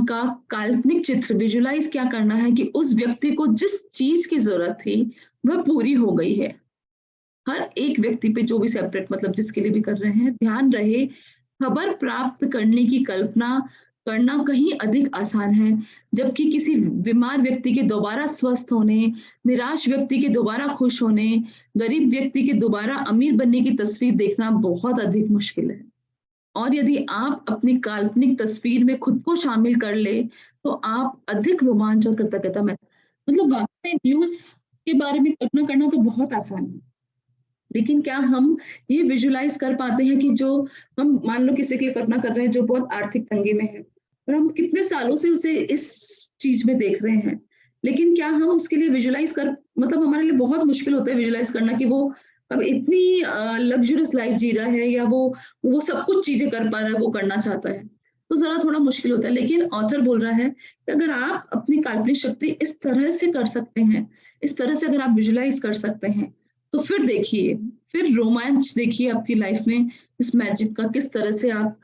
का काल्पनिक चित्र विजुलाइज क्या करना है कि उस व्यक्ति को जिस चीज की जरूरत थी वह पूरी हो गई है। हर एक व्यक्ति पे जो भी सेपरेट मतलब जिसके लिए भी कर रहे हैं, ध्यान रहे खबर प्राप्त करने की कल्पना करना कहीं अधिक आसान है, जबकि किसी बीमार व्यक्ति के दोबारा स्वस्थ होने, निराश व्यक्ति के दोबारा खुश होने, गरीब व्यक्ति के दोबारा अमीर बनने की तस्वीर देखना बहुत अधिक मुश्किल है। और यदि आप अपनी काल्पनिक तस्वीर में खुद को शामिल कर ले, तो आप अधिक रोमांच और कृतज्ञता में मतलब वाकई में न्यूज़ के बारे में कल्पना करना तो बहुत आसान है। लेकिन क्या हम ये विजुलाइज़ कर पाते हैं कि जो हम मान लो किसी की कल्पना कर रहे हैं जो बहुत आर्थिक तंगी में है और हम कितने सालों से उसे इस चीज़ में देख रहे हैं। लेकिन क्या हम उसके लिए विजुलाइज़ कर मतलब हमारे लिए बहुत मुश्किल होता है विजुलाइज़ करना कि वो अब इतनी लग्ज़रियस लाइफ़ जी रहा है या वो सब कुछ चीज़ें कर पा रहा है, वो करना चाहता है। तो ज़रा थोड़ा मुश्किल होता है। लेकिन ऑथर बोल रहा है कि अगर आप अपनी काल्पनिक शक्ति इस तरह से कर सकते हैं, इस तरह से अगर आप विजुलाइज़ कर सकते हैं, तो फिर देखिए, फिर रोमांच देखिए आपकी लाइफ में इस मैजिक का किस तरह से आप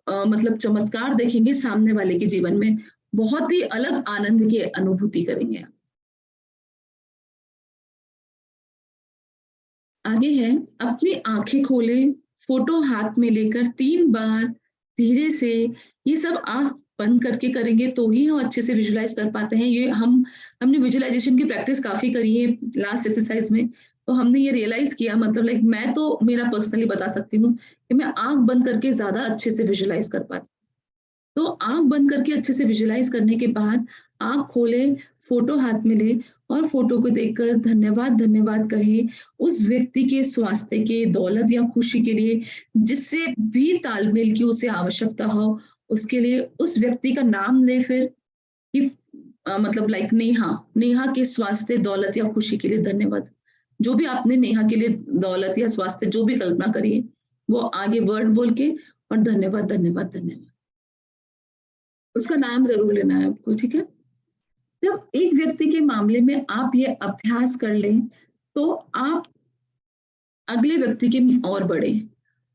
मतलब चमत्कार देखेंगे सामने वाले के जीवन में, बहुत ही अलग आनंद की अनुभूति करेंगे आप। आगे है अपनी आंखें खोलें, फोटो हाथ में लेकर 3 बार धीरे से ये सब आँख बंद करके करेंगे तो ही हम अच्छे से विजुलाइज़ कर पाते हैं। ये हमने विजुअलाइज़ेशन की प्रैक्टिस काफ़ी करी है लास्ट एक्सरसाइज़ में, तो हमने ये रियलाइज़ किया मतलब लाइक मैं तो मेरा पर्सनली बता सकती हूँ कि मैं आँख बंद करके ज़्यादा अच्छे से विजुलाइज़ कर पाती हूँ। तो आँख बंद करके अच्छे से विजुलाइज़ करने के बाद आँख खोलें, फ़ोटो हाथ में लें और फ़ोटो को देखकर धन्यवाद, धन्यवाद कहें उस व्यक्ति के स्वास्थ्य के, दौलत या खुशी के लिए जिससे भी तालमेल की उसे आवश्यकता हो, उसके लिए उस व्यक्ति का नाम लें फिर कि मतलब लाइक नेहा, नेहा के स्वास्थ्य, दौलत या खुशी के लिए धन्यवाद। जो भी आपने नेहा के लिए दौलत या स्वास्थ्य जो भी कल्पना करी है, वो आगे वर्ड बोल के और धन्यवाद, धन्यवाद, धन्यवाद। उसका नाम ज़रूर लेना है आपको, ठीक है? जब एक व्यक्ति के मामले में आप ये अभ्यास कर लें, तो आप अगले व्यक्ति की ओर बढ़ें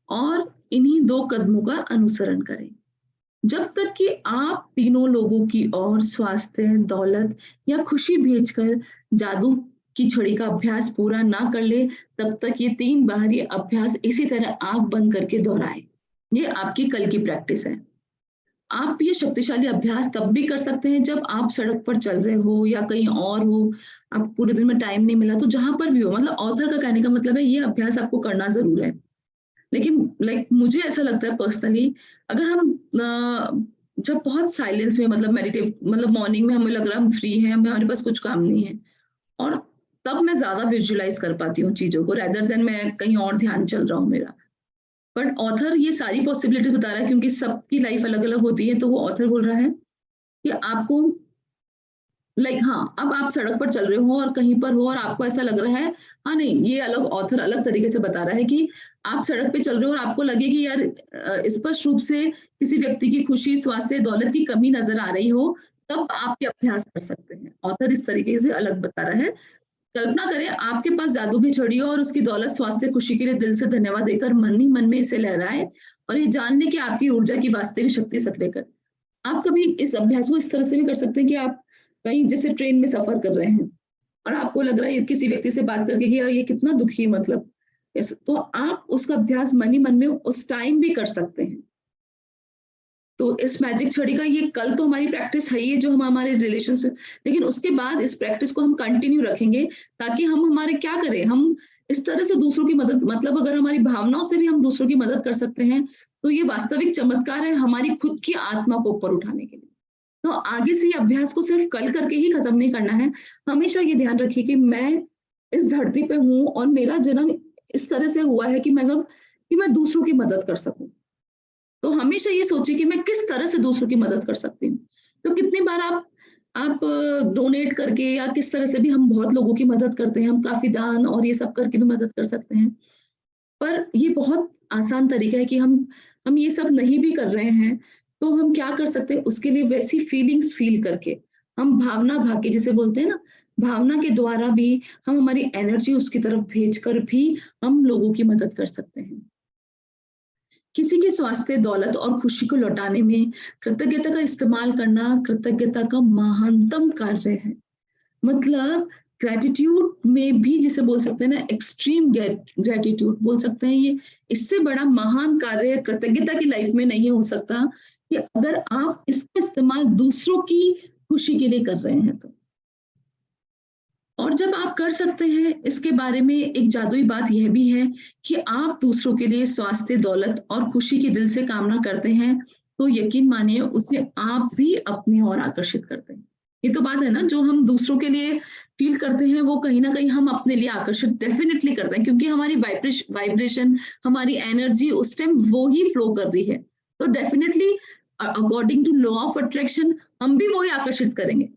और इन्हीं 2 कदमों का अनुसरण करें। जब तक कि आप तीनों लोगों की ओर स्वास्थ्य, दौलत या खुशी भेजकर जादू की छड़ी का अभ्यास पूरा ना कर ले, तब तक ये 3 बार ये अभ्यास इसी तरह आँख बंद करके दोहराएँ। ये आपकी कल की प्रैक्टिस है। आप ये शक्तिशाली अभ्यास तब भी कर सकते हैं जब आप सड़क पर चल रहे हो या कहीं और हो, आपको पूरे दिन में टाइम नहीं मिला तो जहाँ पर भी हो मतलब ऑथर का कहने का मतलब है ये अभ्यास आपको करना ज़रूर है। लेकिन लाइक मुझे ऐसा लगता है पर्सनली अगर हम जब बहुत साइलेंस में मतलब मेडिटेट मतलब मॉर्निंग में हमें लग रहा है हम फ्री हैं, हमारे पास कुछ काम नहीं है और तब मैं ज़्यादा विजुअलाइज़ कर पाती हूँ चीज़ों को रेदर देन मैं कहीं और ध्यान चल रहा हो मेरा। बट ऑथर ये सारी पॉसिबिलिटीज़ बता रहा है क्योंकि सबकी लाइफ अलग-अलग होती है, तो वो ऑथर बोल रहा है कि आपको लाइक हाँ, अब आप सड़क पर चल रहे हो और कहीं पर हो और आपको ऐसा लग रहा है हाँ, नहीं, ये अलग ऑथर अलग तरीके से बता रहा है कि आप सड़क पे चल रहे हो और आपको लगे कि यार स्पष्ट रूप से किसी व्यक्ति की खुशी, स्वास्थ्य, दौलत की कमी नज़र आ रही हो, तब आप ये अभ्यास कर सकते हैं। ऑथर इस तरीके से अलग बता रहा है। कल्पना करें आपके पास जादू की छड़ी हो और उसकी दौलत, स्वास्थ्य, खुशी के लिए दिल से धन्यवाद देकर मन ही मन में इसे लहराएँ और ये जान लें कि आपकी ऊर्जा की वास्तविक शक्ति सक्रिय कर आप कभी इस अभ्यास को इस तरह से भी कर सकते हैं कि आप कहीं जैसे ट्रेन में सफ़र कर रहे हैं और आपको लग रहा है किसी व्यक्ति से बात करके कि यार ये कितना दुखी है मतलब तो आप उसका अभ्यास मन ही मन में उस टाइम भी कर सकते हैं। तो इस मैजिक छड़ी का ये कल तो हमारी प्रैक्टिस है ही है जो हम हमारे रिलेशन से लेकिन उसके बाद इस प्रैक्टिस को हम कंटिन्यू रखेंगे ताकि हम हमारे क्या करें हम इस तरह से दूसरों की मदद मतलब अगर हमारी भावनाओं से भी हम दूसरों की मदद कर सकते हैं तो ये वास्तविक चमत्कार है हमारी खुद की आत्मा को ऊपर उठाने के लिए। तो आगे से ये अभ्यास को सिर्फ कल करके ही खत्म नहीं करना है। हमेशा ये ध्यान रखिए कि मैं इस धरती पे हूँ और मेरा जन्म इस तरह से हुआ है कि मतलब कि मैं दूसरों की मदद कर सकूँ। तो हमेशा ये सोचिए कि मैं किस तरह से दूसरों की मदद कर सकती हूँ। तो कितनी बार आप डोनेट करके या किस तरह से भी हम बहुत लोगों की मदद करते हैं, हम काफ़ी दान और ये सब करके भी मदद कर सकते हैं। पर ये बहुत आसान तरीका है कि हम ये सब नहीं भी कर रहे हैं, तो हम क्या कर सकते हैं उसके लिए वैसी फीलिंग्स फ़ील करके, हम भावना भाग्य जिसे बोलते हैं ना, भावना के द्वारा भी हम हमारी एनर्जी उसकी तरफ भेजकर भी हम लोगों की मदद कर सकते हैं। किसी के स्वास्थ्य, दौलत और खुशी को लौटाने में कृतज्ञता का इस्तेमाल करना कृतज्ञता का महानतम कार्य है। मतलब ग्रैटिट्यूड में भी जिसे बोल सकते हैं ना एक्सट्रीम ग्रैटिट्यूड बोल सकते हैं, ये इससे बड़ा महान कार्य कृतज्ञता की लाइफ में नहीं हो सकता कि अगर आप इसका इस्तेमाल दूसरों की खुशी के लिए कर रहे हैं तो। और जब आप कर सकते हैं इसके बारे में एक जादुई बात यह भी है कि आप दूसरों के लिए स्वास्थ्य, दौलत और खुशी की दिल से कामना करते हैं, तो यकीन मानिए उसे आप भी अपनी ओर आकर्षित करते हैं। ये तो बात है ना, जो हम दूसरों के लिए फ़ील करते हैं वो कहीं न कहीं हम अपने लिए आकर्षित डेफ़िनिटली करते हैं, क्योंकि हमारी वाइब्रेशन, हमारी एनर्जी उस टाइम वो ही फ्लो कर रही है। तो definitely according to law of attraction हम भी वही आकर्षित करेंगे।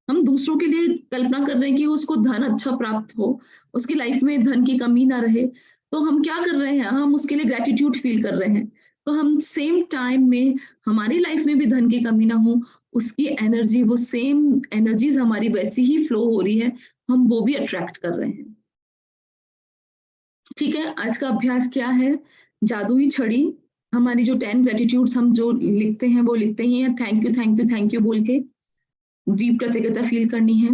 हम दूसरों के लिए कल्पना कर रहे हैं कि उसको धन अच्छा प्राप्त हो, उसकी लाइफ में धन की कमी ना रहे, तो हम क्या कर रहे हैं? हम उसके लिए ग्रैटिट्यूड फ़ील कर रहे हैं। तो हम सेम टाइम में हमारी लाइफ में भी धन की कमी ना हो, उसकी एनर्जी वो सेम एनर्जीज़ हमारी वैसी ही फ्लो हो रही है, हम वो भी अट्रैक्ट कर रहे हैं। ठीक है, आज का अभ्यास क्या है? जादुई छड़ी, हमारी जो 10 ग्रैटिट्यूड्स हम जो लिखते हैं, वो लिखते ही हैं thank you, thank you, thank you बोल के। डीप कृतज्ञता फ़ील करनी है।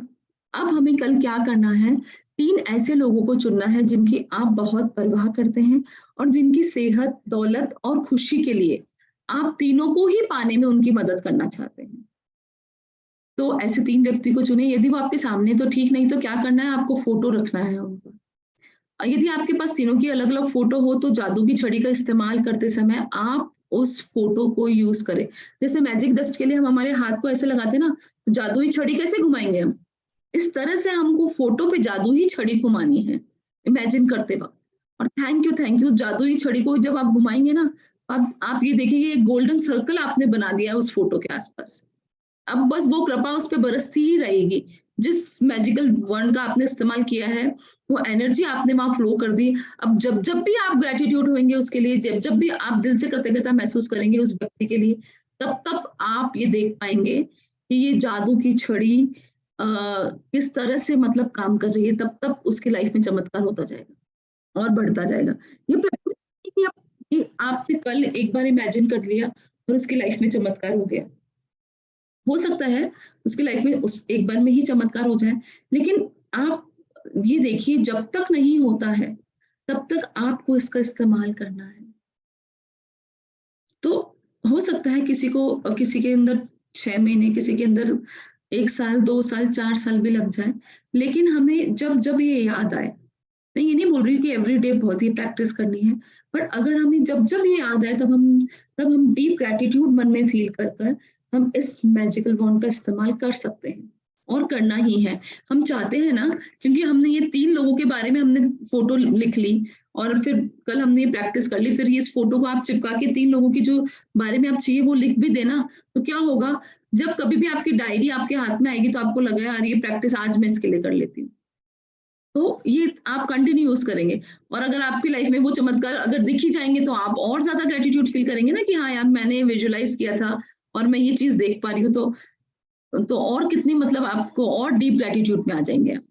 अब हमें कल क्या करना है, 3 ऐसे लोगों को चुनना है जिनकी आप बहुत परवाह करते हैं और जिनकी सेहत, दौलत और खुशी के लिए आप तीनों को ही पाने में उनकी मदद करना चाहते हैं। तो ऐसे 3 व्यक्ति को चुनें, यदि वो आपके सामने तो ठीक, नहीं तो क्या करना है, आपको फ़ोटो रखना है उनका। यदि आपके पास तीनों की अलग-अलग फ़ोटो हो तो जादू की छड़ी का इस्तेमाल करते समय आप उस फ़ोटो को यूज़ करें। जैसे मैजिक डस्ट के लिए हम हमारे हाथ को ऐसे लगाते हैं ना, तो जादुई छड़ी कैसे घुमाएँगे हम? इस तरह से हमको फ़ोटो पे जादुई छड़ी घुमानी है, इमेजिन करते वक़्त। और थैंक यू जादुई छड़ी को जब आप घुमाएँगे ना, आप ये देखिए एक गोल्डन सर्कल आपने बना दिया है उस फ़ोटो के आस-पास। अब बस वो कृपा उस पे बरसती ही रहेगी। जिस मैजिकल वर्ड का आपने इस्तेमाल किया है, वो एनर्जी आपने वहाँ फ्लो कर दी। अब जब-जब भी आप ग्रैटिट्यूड होंगे उसके लिए, जब-जब भी आप दिल से कृतज्ञता महसूस करेंगे उस व्यक्ति के लिए, तब-तब आप ये देख पाएँगे कि ये जादू की छड़ी अ, किस तरह से मतलब काम कर रही है, तब-तब उसकी लाइफ में चमत्कार होता जाएगा और बढ़ता जाएगा। ये प्रैक्टिस कि आपने कल एक बार इमेजिन कर लिया और उसकी लाइफ में चमत्कार हो गया। हो सकता है उसकी लाइफ में उस एक बार में ही चमत्कार हो जाए, लेकिन आप ये देखिए जब तक नहीं होता है, तब तक आपको इसका इस्तेमाल करना है। तो हो सकता है किसी के अंदर 6 महीने, किसी के अंदर 1 साल, 2 साल, 4 साल भी लग जाए, लेकिन हमें जब-जब ये याद आए, मैं ये नहीं बोल रही कि एवरीडे बहुत ही प्रैक्टिस करनी है, बट अगर हमें जब-जब ये याद आए तब हम डीप ग्रैटिट्यूड मन में फ़ील कर कर हम इस मैजिकल वॉन्ड का इस्तेमाल कर सकते हैं और करना ही है। हम चाहते हैं ना, क्योंकि हमने ये 3 लोगों के बारे में हमने फ़ोटो लिख ली और फिर कल हमने ये प्रैक्टिस कर ली, फिर ये इस फ़ोटो को आप चिपका के 3 लोगों की जो बारे में आप चाहिए वो लिख भी देना, तो क्या होगा, जब कभी भी आपकी डायरी आपके हाथ में आएगी तो आपको लगेगा यार ये प्रैक्टिस आज मैं इसके लिए कर लेती हूँ। तो ये आप कंटिन्यू यूज़ करेंगे और अगर आपकी लाइफ में वो चमत्कार अगर दिख ही जाएँगे तो आप और ज़्यादा ग्रैटिट्यूड फ़ील करेंगे ना कि हाँ यार मैंने विजुअलाइज़ किया था और मैं ये चीज़ देख पा रही हूँ, तो और कितनी मतलब आपको और डीप ग्रैटिट्यूड में आ जाएँगे आप।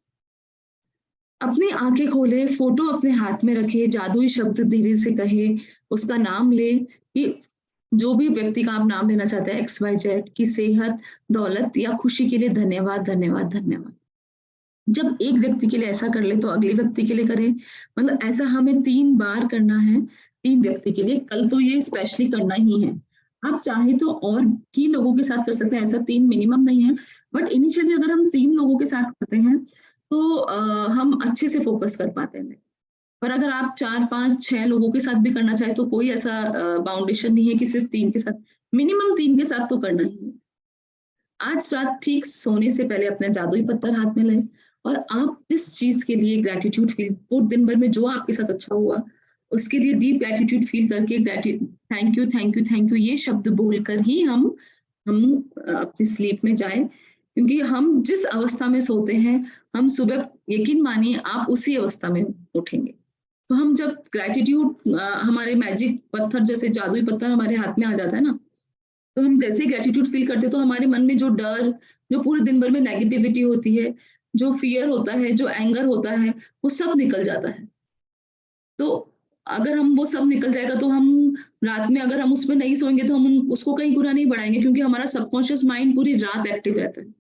अपनी आँखें खोले, फ़ोटो अपने हाथ में रखे, जादुई शब्द धीरे से कहे, उसका नाम ले कि जो भी व्यक्ति का आप नाम लेना चाहते हैं एक्स, वाई, ज़ेड की सेहत, दौलत या खुशी के लिए धन्यवाद, धन्यवाद, धन्यवाद। जब एक व्यक्ति के लिए ऐसा कर ले तो अगले व्यक्ति के लिए करें। मतलब ऐसा हमें 3 बार करना है, 3 व्यक्ति के लिए, कल तो ये स्पेशली करना ही है। आप चाहे तो और भी लोगों के साथ कर सकते हैं, ऐसा 3 मिनिमम नहीं है, बट इनिशियली अगर हम 3 लोगों के साथ करते हैं तो हम अच्छे से फ़ोकस कर पाते हैं। पर अगर आप 4, 5, 6 लोगों के साथ भी करना चाहें तो कोई ऐसा बाउंडेशन नहीं है कि सिर्फ़ 3 के साथ, मिनिमम 3 के साथ तो करना ही है। आज रात ठीक सोने से पहले अपना जादुई पत्थर हाथ में लें और आप जिस चीज़ के लिए ग्रैटिट्यूड फ़ील पूरे दिन भर में जो आपके साथ अच्छा हुआ, उसके लिए डीप ग्रैटिट्यूड फ़ील करके thank you, thank you, thank you ये शब्द बोलकर ही हम अपनी स्लीप में जाएँ, क्योंकि हम जिस अवस्था में सोते हैं, हम सुबह यकीन मानिए आप उसी अवस्था में उठेंगे। तो हम जब ग्रैटिट्यूड हमारे मैजिक पत्थर जैसे जादुई पत्थर हमारे हाथ में आ जाता है ना, तो हम जैसे ही ग्रैटिट्यूड फील करते हैं तो हमारे मन में जो डर, जो पूरे दिन भर में नेगेटिविटी होती है, जो फ़ियर होता है, जो एंगर होता है, वो सब निकल जाता है। तो अगर हम वो सब निकल जाएगा तो हम रात में अगर हम उसमें नहीं सोएँगे तो हम उसको कहीं गुना नहीं बढ़ाएँगे, क्योंकि हमारा सबकॉन्शियस माइंड पूरी रात एक्टिव रहता है।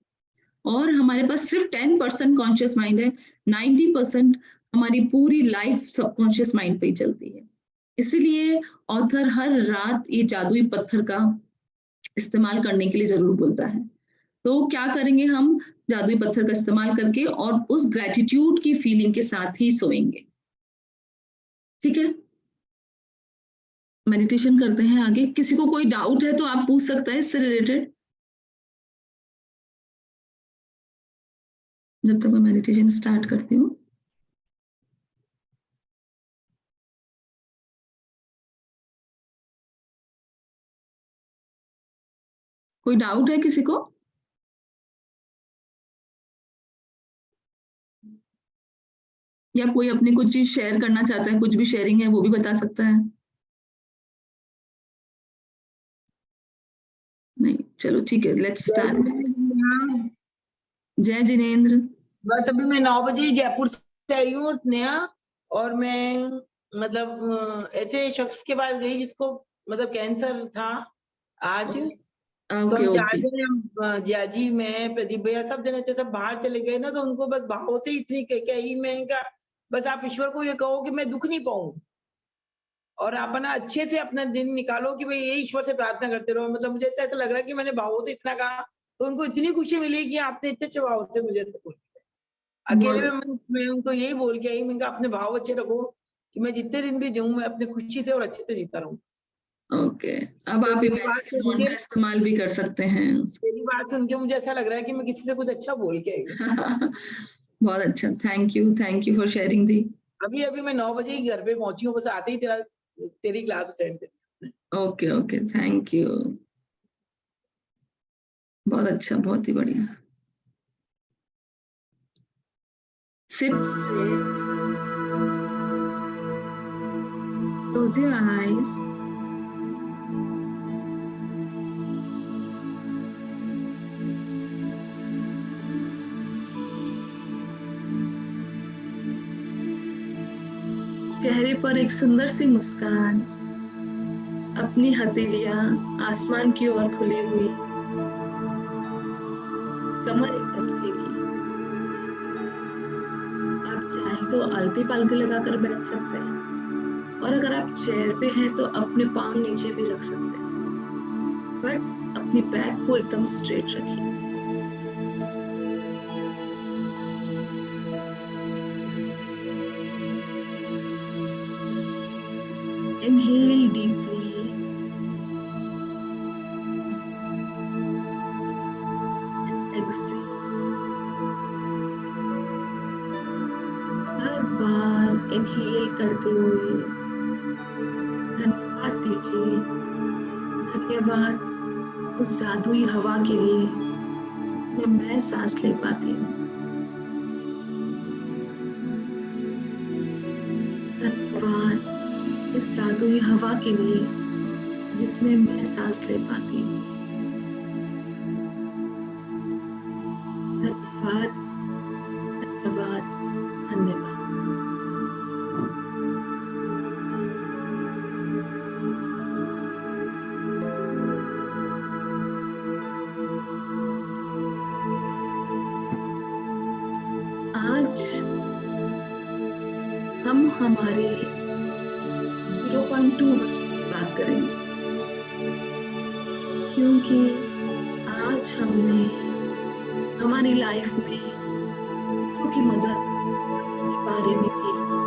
और हमारे पास सिर्फ 10% कॉन्शियस माइंड है, 90% हमारी पूरी लाइफ सबकॉन्शियस माइंड पे ही चलती है। इसीलिए ऑथर हर रात ये जादुई पत्थर का इस्तेमाल करने के लिए ज़रूर बोलता है। तो क्या करेंगे हम जादुई पत्थर का इस्तेमाल करके और उस ग्रैटिट्यूड की फीलिंग के साथ ही सोएँगे। ठीक है? मेडिटेशन करते हैं आगे। किसी को कोई डाउट है तो आप पूछ सकते हैं इससे रिलेटेड? जब तक मैं मेडिटेशन स्टार्ट करती हूँ। कोई डाउट है किसी को? या कोई अपनी कुछ चीज़ शेयर करना चाहता है, कुछ भी शेयरिंग है वो भी बता सकता है? नहीं, चलो ठीक है, लेट्स स्टार्ट। जय जिनेंद्र। बस अभी मैं 9 बजे जयपुर से आई हूँ नया, और मैं मतलब ऐसे शख्स के पास गई जिसको मतलब कैंसर था आज। तो ओके, हम 4 ओके। जने, हम जियाजी, मैं, प्रदीप भैया, सब जने थे, सब बाहर चले गए ना, तो उनको बस भाव से इतनी कही, मैंने कहा बस आप ईश्वर को ये कहो कि मैं दुःख नहीं पाऊँ, और आप ना अच्छे से अपना दिन निकालो कि भई ये ईश्वर से प्रार्थना करते रहो। मतलब मुझे ऐसा लग रहा है कि मैंने भावों से इतना कहा, तो उनको इतनी खुशी मिली कि आपने इतने अच्छे भाव से मुझे ऐसे बोला। बहुत अकेले में अच्छा। मैं उनको यही बोल के आई, मैंने कहा अपने भाव अच्छे रखो कि मैं जितने दिन भी जीऊँ, मैं अपनी खुशी से और अच्छे से जीता रहूँ। ओके, अब तो आप मेरी बात इमेजिनरी सुन वर्ड के का इस्तेमाल भी कर सकते हैं। मेरी बात सुन के मुझे ऐसा लग रहा है कि मैं किसी से कुछ अच्छा बोल के आई हूँ। बहुत अच्छा, थैंक यू फॉर शेयरिंग दी। अभी-अभी मैं 9 बजे ही घर पे पहुँची हूँ, बस आते ही तेरी क्लास अटेंड करी। Okay, okay, thank you. बहुत अच्छा, बहुत ही बढ़िया। Seat straight, close your eyes. चेहरे पर एक सुंदर सी मुस्कान, अपनी हथेलियाँ आसमान की ओर खुली हुई, कमर एकदम सीधी। आप चाहें तो आलती-पालती लगाकर बैठ सकते हैं, और अगर आप चेयर पे हैं तो अपने पाँव नीचे भी रख सकते हैं। बट अपनी बैक को एकदम स्ट्रेट रखिए। Inhale deeply. Exhale. हर बार इनहेल करते हुए धन्यवाद दीजिए। धन्यवाद उस जादुई हवा के लिए जिसमें मैं सांस ले पाती हूँ। धन्यवाद इस जादुई हवा के लिए जिसमें मैं सांस ले पाती हूँ। धन्यवाद, धन्यवाद, धन्यवाद। आज हम हमारे 0.2 की बात करेंगे, क्योंकि आज हमने हमारी लाइफ में दूसरों की मदद के बारे में सीखा।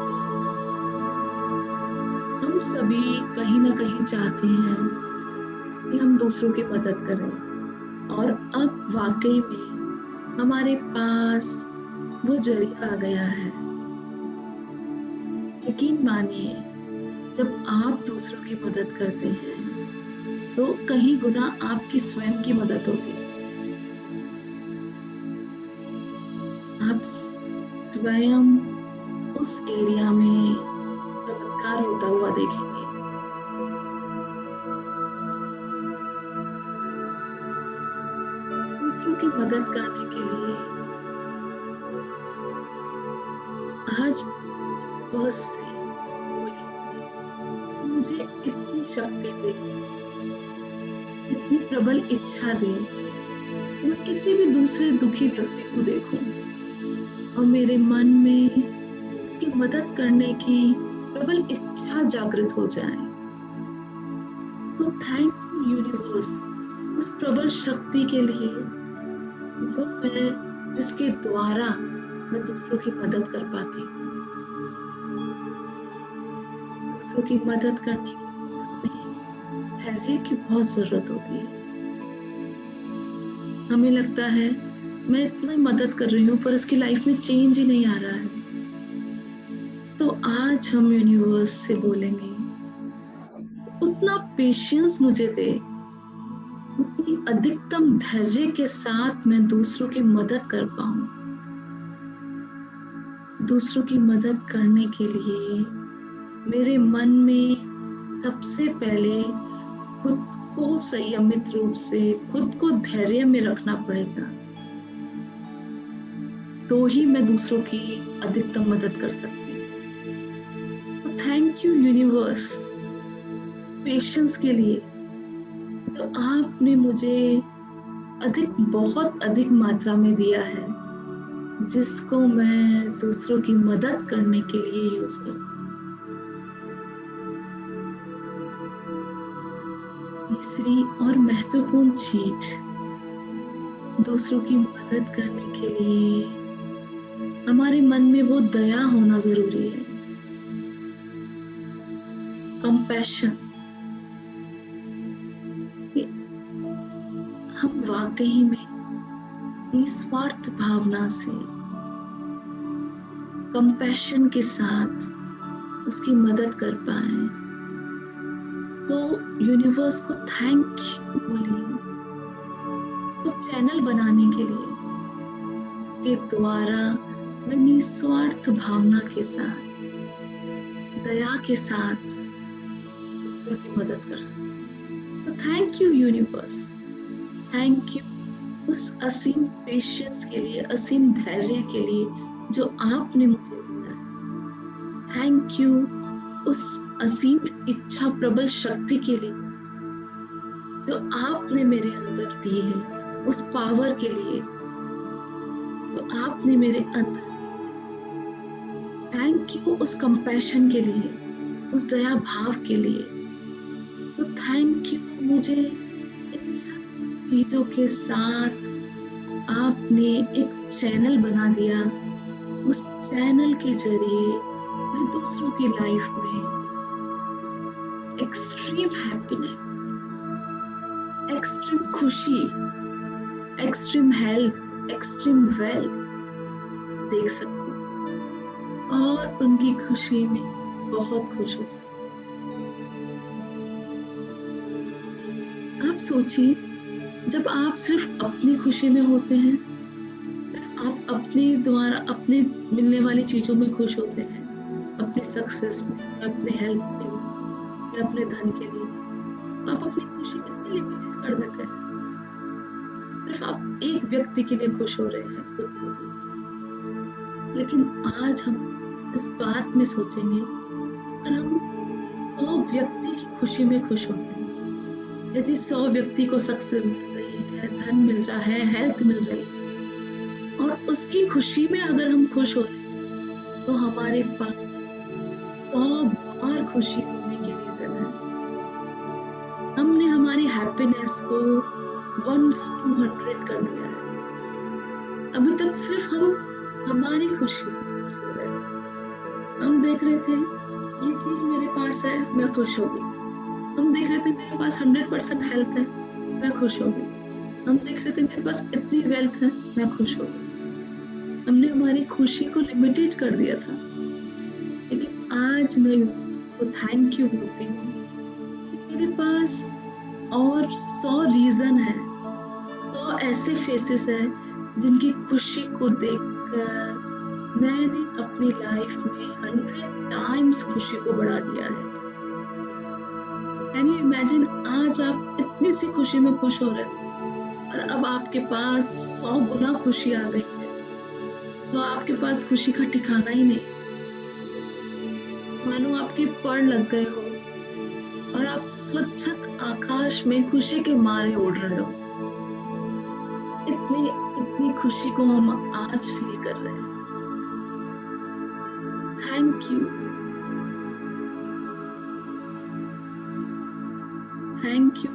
हम सभी कहीं न कहीं चाहते हैं कि हम दूसरों की मदद करें, और अब वाक़ई में हमारे पास वो ज़रिया आ गया है। यकीन मानिए, जब आप दूसरों की मदद करते हैं, तो कहीं गुना आपकी स्वयं की मदद होती है। आप स्वयं उस एरिया में प्यार होता हुआ देखेंगे। दूसरों की मदद करने के लिए आज बस से बोली, मुझे इतनी शक्ति दे, इतनी प्रबल इच्छा दे कि मैं किसी भी दूसरे दुखी व्यक्ति को देखूं और मेरे मन में उसकी मदद करने की प्रबल इच्छा जागृत हो जाए। तो थैंक यू यूनिवर्स उस प्रबल शक्ति के लिए जिसके द्वारा मैं दूसरों की मदद कर पाती हूँ। दूसरों की मदद करने में धैर्य की बहुत जरूरत होती है। हमें लगता है मैं इतना मदद कर रही हूँ पर उसकी लाइफ में चेंज ही नहीं आ रहा है। तो आज हम यूनिवर्स से बोलेंगे उतना पेशेंस मुझे दे, उतनी अधिकतम धैर्य के साथ मैं दूसरों की मदद कर पाऊं। दूसरों की मदद करने के लिए मेरे मन में सबसे पहले खुद को संयमित रूप से खुद को धैर्य में रखना पड़ेगा, तो ही मैं दूसरों की अधिकतम मदद कर सकती हूँ। तो थैंक यू यूनिवर्स पेशेंस के लिए, तो आपने मुझे बहुत अधिक मात्रा में दिया है, जिसको मैं दूसरों की मदद करने के लिए यूज करूँ। तीसरी और महत्वपूर्ण चीज, दूसरों की मदद करने के लिए हमारे मन में वो दया होना जरूरी है, कंपैशन। हम वाकई में निस्वार्थ भावना से कंपैशन के साथ उसकी मदद कर पाए, तो यूनिवर्स को थैंक यू बोलिए, तो चैनल बनाने के लिए इसके द्वारा मैं निस्वार्थ भावना के साथ दया के साथ दूसरों की मदद कर सकती हूँ। तो thank you universe, thank you उस असीम पेशेंस के लिए, असीम धैर्य के लिए जो आपने मुझे दिया। थैंक यू उस असीम इच्छा प्रबल शक्ति के लिए जो आपने मेरे अंदर दी है, उस पावर के लिए जो आपने मेरे अंदर। थैंक यू उस कंपैशन के लिए, उस दया भाव के लिए। तो थैंक यू मुझे इन सब चीजों के साथ आपने एक चैनल बना दिया। उस चैनल के जरिए मैं दूसरों की लाइफ में एक्सट्रीम हैप्पीनेस, एक्सट्रीम खुशी, एक्सट्रीम हेल्थ, एक्सट्रीम वेल्थ देख सकती हूँ और उनकी खुशी में बहुत खुश हो सकती हूँ। आप सोचिए, जब आप सिर्फ अपनी खुशी में होते हैं, आप अपने द्वारा अपने मिलने वाली चीजों में खुश होते हैं, अपने सक्सेस में, अपने हेल्थ में, या अपने धन के लिए, आप अपनी खुशी कितनी लिमिटेड कर देते हैं। सिर्फ आप एक व्यक्ति के लिए खुश हो रहे हैं खुद के लिए। लेकिन आज हम इस बात में सोचेंगे, अगर हम 100 व्यक्ति की खुशी में खुश होते हैं, यदि 100 व्यक्ति को सक्सेस मिल रही है, धन मिल रहा है, हेल्थ मिल रही है, और उसकी खुशी में अगर हम खुश हो रहे हैं, तो हमारे पास 100 बार खुशी होने की रीजन है। हमने हमारी हैप्पीनेस को 1/200 कर दिया है। अभी तक सिर्फ हम हमारी खुशी से खुश हो रहे हैं। हम देख रहे थे ये चीज मेरे पास है, मैं खुश हो गई। हम देख रहे थे मेरे पास 100% हेल्थ है, मैं खुश हो गई। हम देख रहे थे मेरे पास इतनी वेल्थ है, मैं खुश हो गई। हमने हमारी खुशी को लिमिटेड कर दिया था। लेकिन आज मैं उसको थैंक यू बोलती हूँ। मेरे पास और 100 रीजन है, 100 ऐसे फेसेस है जिनकी खुशी को देखकर मैंने अपनी लाइफ में 100 टाइम टाइम्स खुशी को बढ़ा दिया है। कैन यू इमेजिन, आज आप इतनी सी खुशी में खुश हो रहे थे और अब आपके पास 100 गुना खुशी आ गई है, तो आपके पास खुशी का ठिकाना ही नहीं। मानो आपके पर लग गए हो और आप स्वच्छ आकाश में खुशी के मारे उड़ रहे हो। इतनी इतनी खुशी को हम आज फील कर रहे हैं। थैंक यू, थैंक यू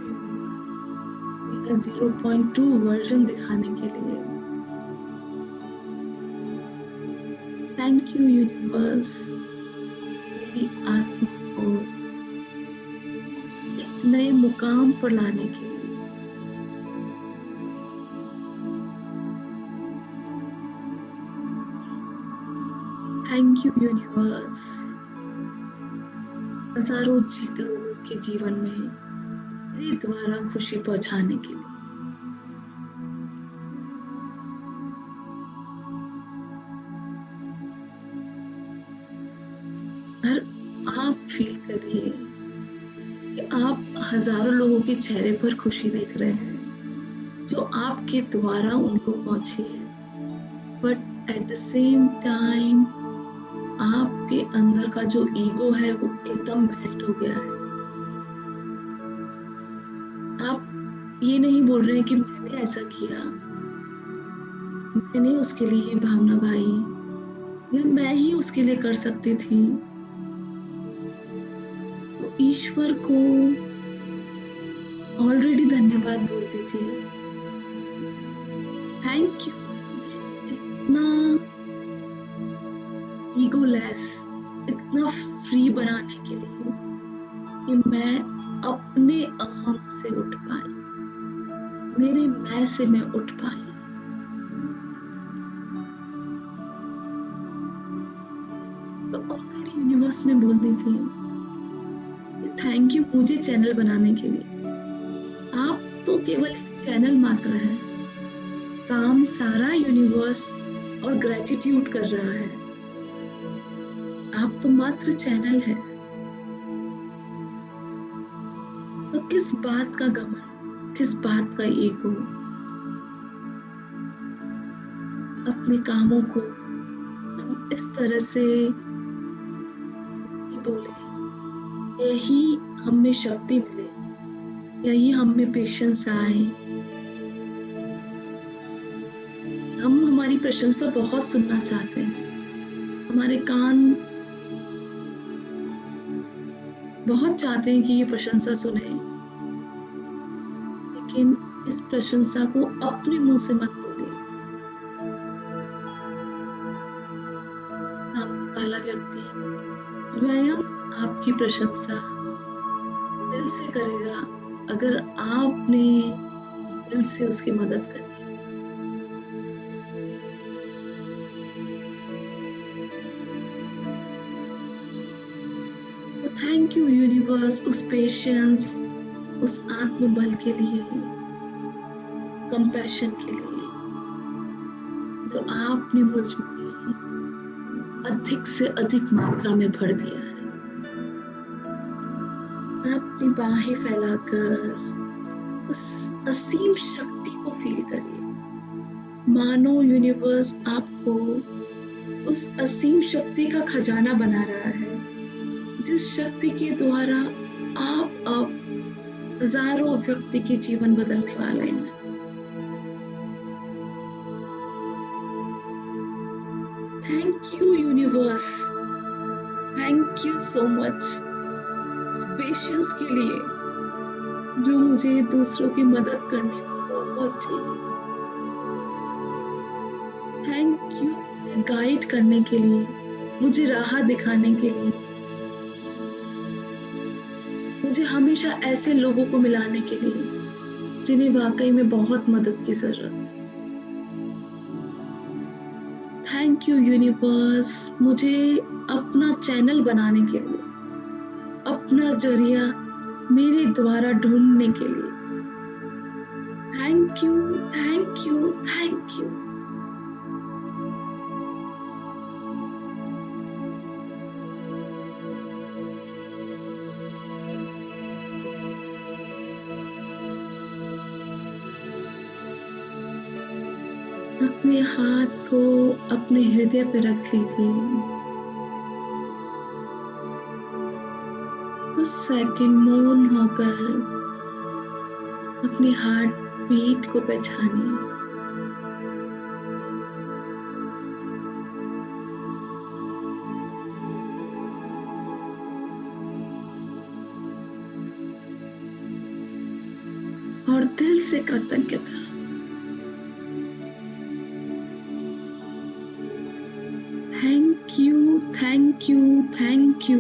मेरा 0.2 वर्जन दिखाने के लिए। थैंक यू यूनिवर्स, मेरी आत्मा को एक नए मुकाम पर लाने के लिए। थैंक यू यूनिवर्स, हजारों लोगों के जीवन में मेरे द्वारा खुशी पहुंचाने के लिए। और आप फील करिए कि आप हजारों लोगों के चेहरे पर खुशी देख रहे हैं जो आपके द्वारा उनको पहुंची है, but at the same time आपके अंदर का जो ईगो है वो एकदम मेल्ट हो गया है। आप ये नहीं बोल रहे हैं कि मैंने ऐसा किया, मैंने उसके लिए ये भावना भाई, या मैं ही उसके लिए कर सकती थी। तो ईश्वर को ऑलरेडी धन्यवाद बोल दीजिए। थैंक यू इतना ईगोलेस, इतना फ्री बनाने के लिए कि मैं अपने अहम से उठ पाई, मेरे मैं से मैं उठ पाई। तो ऑलरेडी यूनिवर्स में बोल दीजिए थैंक यू मुझे चैनल बनाने के लिए। आप तो केवल एक चैनल मात्र है, काम सारा यूनिवर्स और ग्रेटिट्यूड कर रहा है। आप तो मात्र चैनल है। तो किस बात का घमंड, किस बात का ईगो? अपने कामों को हम इस तरह से बोले, यही हम में शक्ति मिले, यही हम में पेशेंस आए। हम हमारी प्रशंसा बहुत सुनना चाहते हैं, हमारे कान बहुत चाहते हैं कि ये प्रशंसा सुने, लेकिन इस प्रशंसा को अपने मुंह से मत बोलिए। आपका काला व्यक्ति स्वयं आपकी प्रशंसा दिल से करेगा अगर आपने दिल से उसकी मदद करी। तो थैंक यू यूनिवर्स उस पेशेंस, उस आत्मबल के लिए, कंपैशन के लिए जो आपने मुझ में अधिक से अधिक मात्रा में भर दिया है। अपनी बाहें फैलाकर उस असीम शक्ति को फील करिए। मानो यूनिवर्स आपको उस असीम शक्ति का खजाना बना रहा है, जिस शक्ति के द्वारा आप अब हजारों व्यक्ति के जीवन बदलने वाले हैं। Thank you universe, thank you so much patience के लिए जो मुझे दूसरों की मदद करने में बहुत चाहिए। थैंक यू मुझे गाइड करने के लिए, मुझे राह दिखाने के लिए, मुझे हमेशा ऐसे लोगों को मिलाने के लिए जिन्हें वाकई में बहुत मदद की जरूरत है। थैंक यू यूनिवर्स मुझे अपना चैनल बनाने के लिए, अपना जरिया मेरे द्वारा ढूंढने के लिए। Thank you, thank you, thank you. अपने हाथ को अपने हृदय पे रख लीजिए। कुछ सेकंड मौन होकर अपनी हार्ट बीट को पहचानिए। और दिल से कृतज्ञता। Thank you, thank you, thank you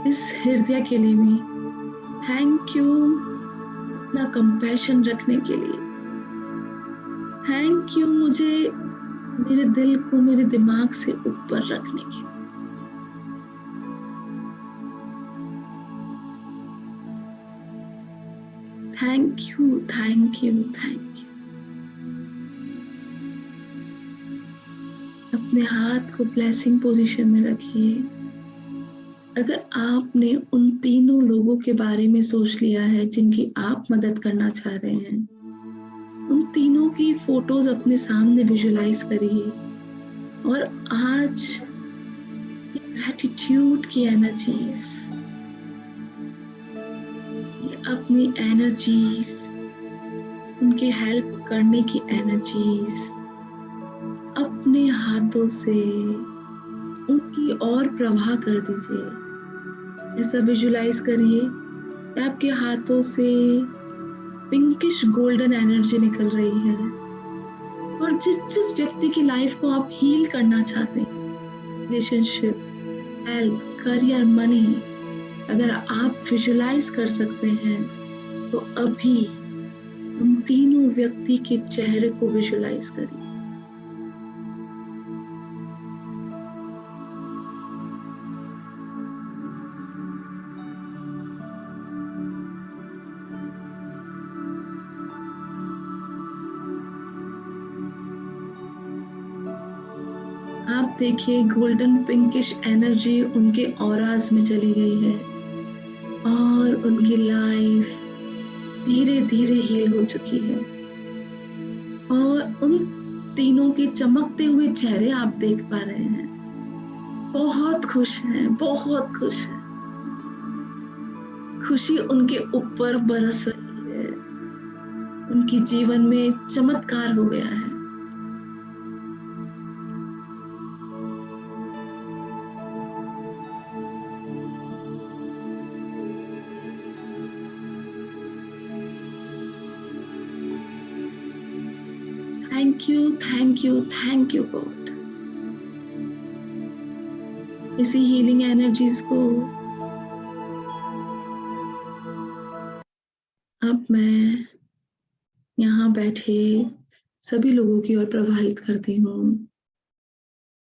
इस हृदय के लिए भी। थैंक यू अपना कंपैशन रखने के लिए। थैंक यू मुझे मेरे दिल को मेरे दिमाग से ऊपर रखने के लिए। Thank you, thank you, thank you. अपने हाथ को ब्लेसिंग पोजीशन में रखिए। अगर आपने उन तीनों लोगों के बारे में सोच लिया है जिनकी आप मदद करना चाह रहे हैं, उन तीनों की फोटोज अपने सामने विजुअलाइज करिए और आज ग्रैटिट्यूड की एनर्जीज, अपनी एनर्जीज, उनकी हेल्प करने की एनर्जीज अपने हाथों से उनकी ओर प्रवाह कर दीजिए। ऐसा विजुलाइज करिए कि आपके हाथों से पिंकिश गोल्डन एनर्जी निकल रही है और जिस जिस व्यक्ति की लाइफ को आप हील करना चाहते हैं, रिलेशनशिप, हेल्थ, करियर, मनी, अगर आप विजुलाइज कर सकते हैं तो अभी उन तीनों व्यक्ति के चेहरे को विजुलाइज करिए। आप देखिए गोल्डन पिंकिश एनर्जी उनके ऑराज में चली गई है और उनकी लाइफ धीरे धीरे हील हो चुकी है और उन तीनों के चमकते हुए चेहरे आप देख पा रहे हैं। बहुत खुश हैं, बहुत खुश हैं। खुशी उनके ऊपर बरस रही है। उनकी जीवन में चमत्कार हो गया है। Thank you, thank you, thank you God. इसी हीलिंग एनर्जीज को अब मैं यहाँ बैठे सभी लोगों की ओर प्रवाहित करती हूँ।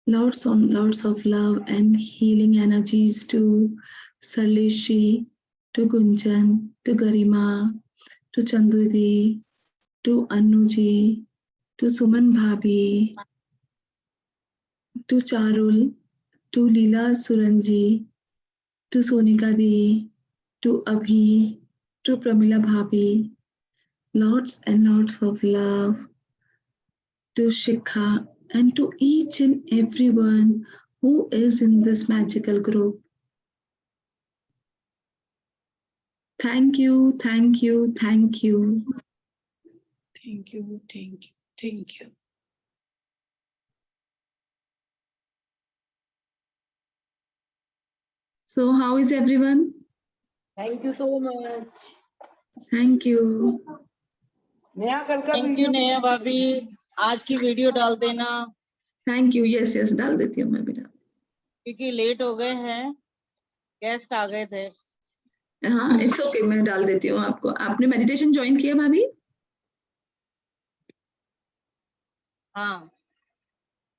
Lots of love and healing energies to Sarleshi, to Gunjan, to Garima, to Chandudi, to Anuji, to Suman Bhabi, to Charul, to Leela Suranji, to Sonika Di, to Abhi, to Pramila Bhabi. Lots and lots of love to Shikha and to each and everyone who is in this magical group. Thank you, thank you, thank you. Thank you, thank you, thank you. So how is everyone? Thank you so much. Thank you. नया कल का thank you video Neha भाभी, आज की video डाल देना Thank you. Yes, yes, डाल देती हूँ मैं भी डाल। क्योंकि लेट हो गए हैं, गेस्ट आ गए थे। हाँ, इट्स ओके, मैं डाल देती हूँ आपको। आपने मेडिटेशन ज्वाइन किया भाभी? हाँ,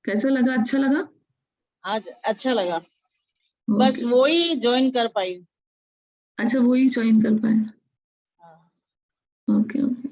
कैसा लगा? अच्छा लगा? आज अच्छा लगा। बस Okay. वो ही ज्वाइन कर पाई। अच्छा, वही ज्वाइन कर पाए। हाँ। Okay okay.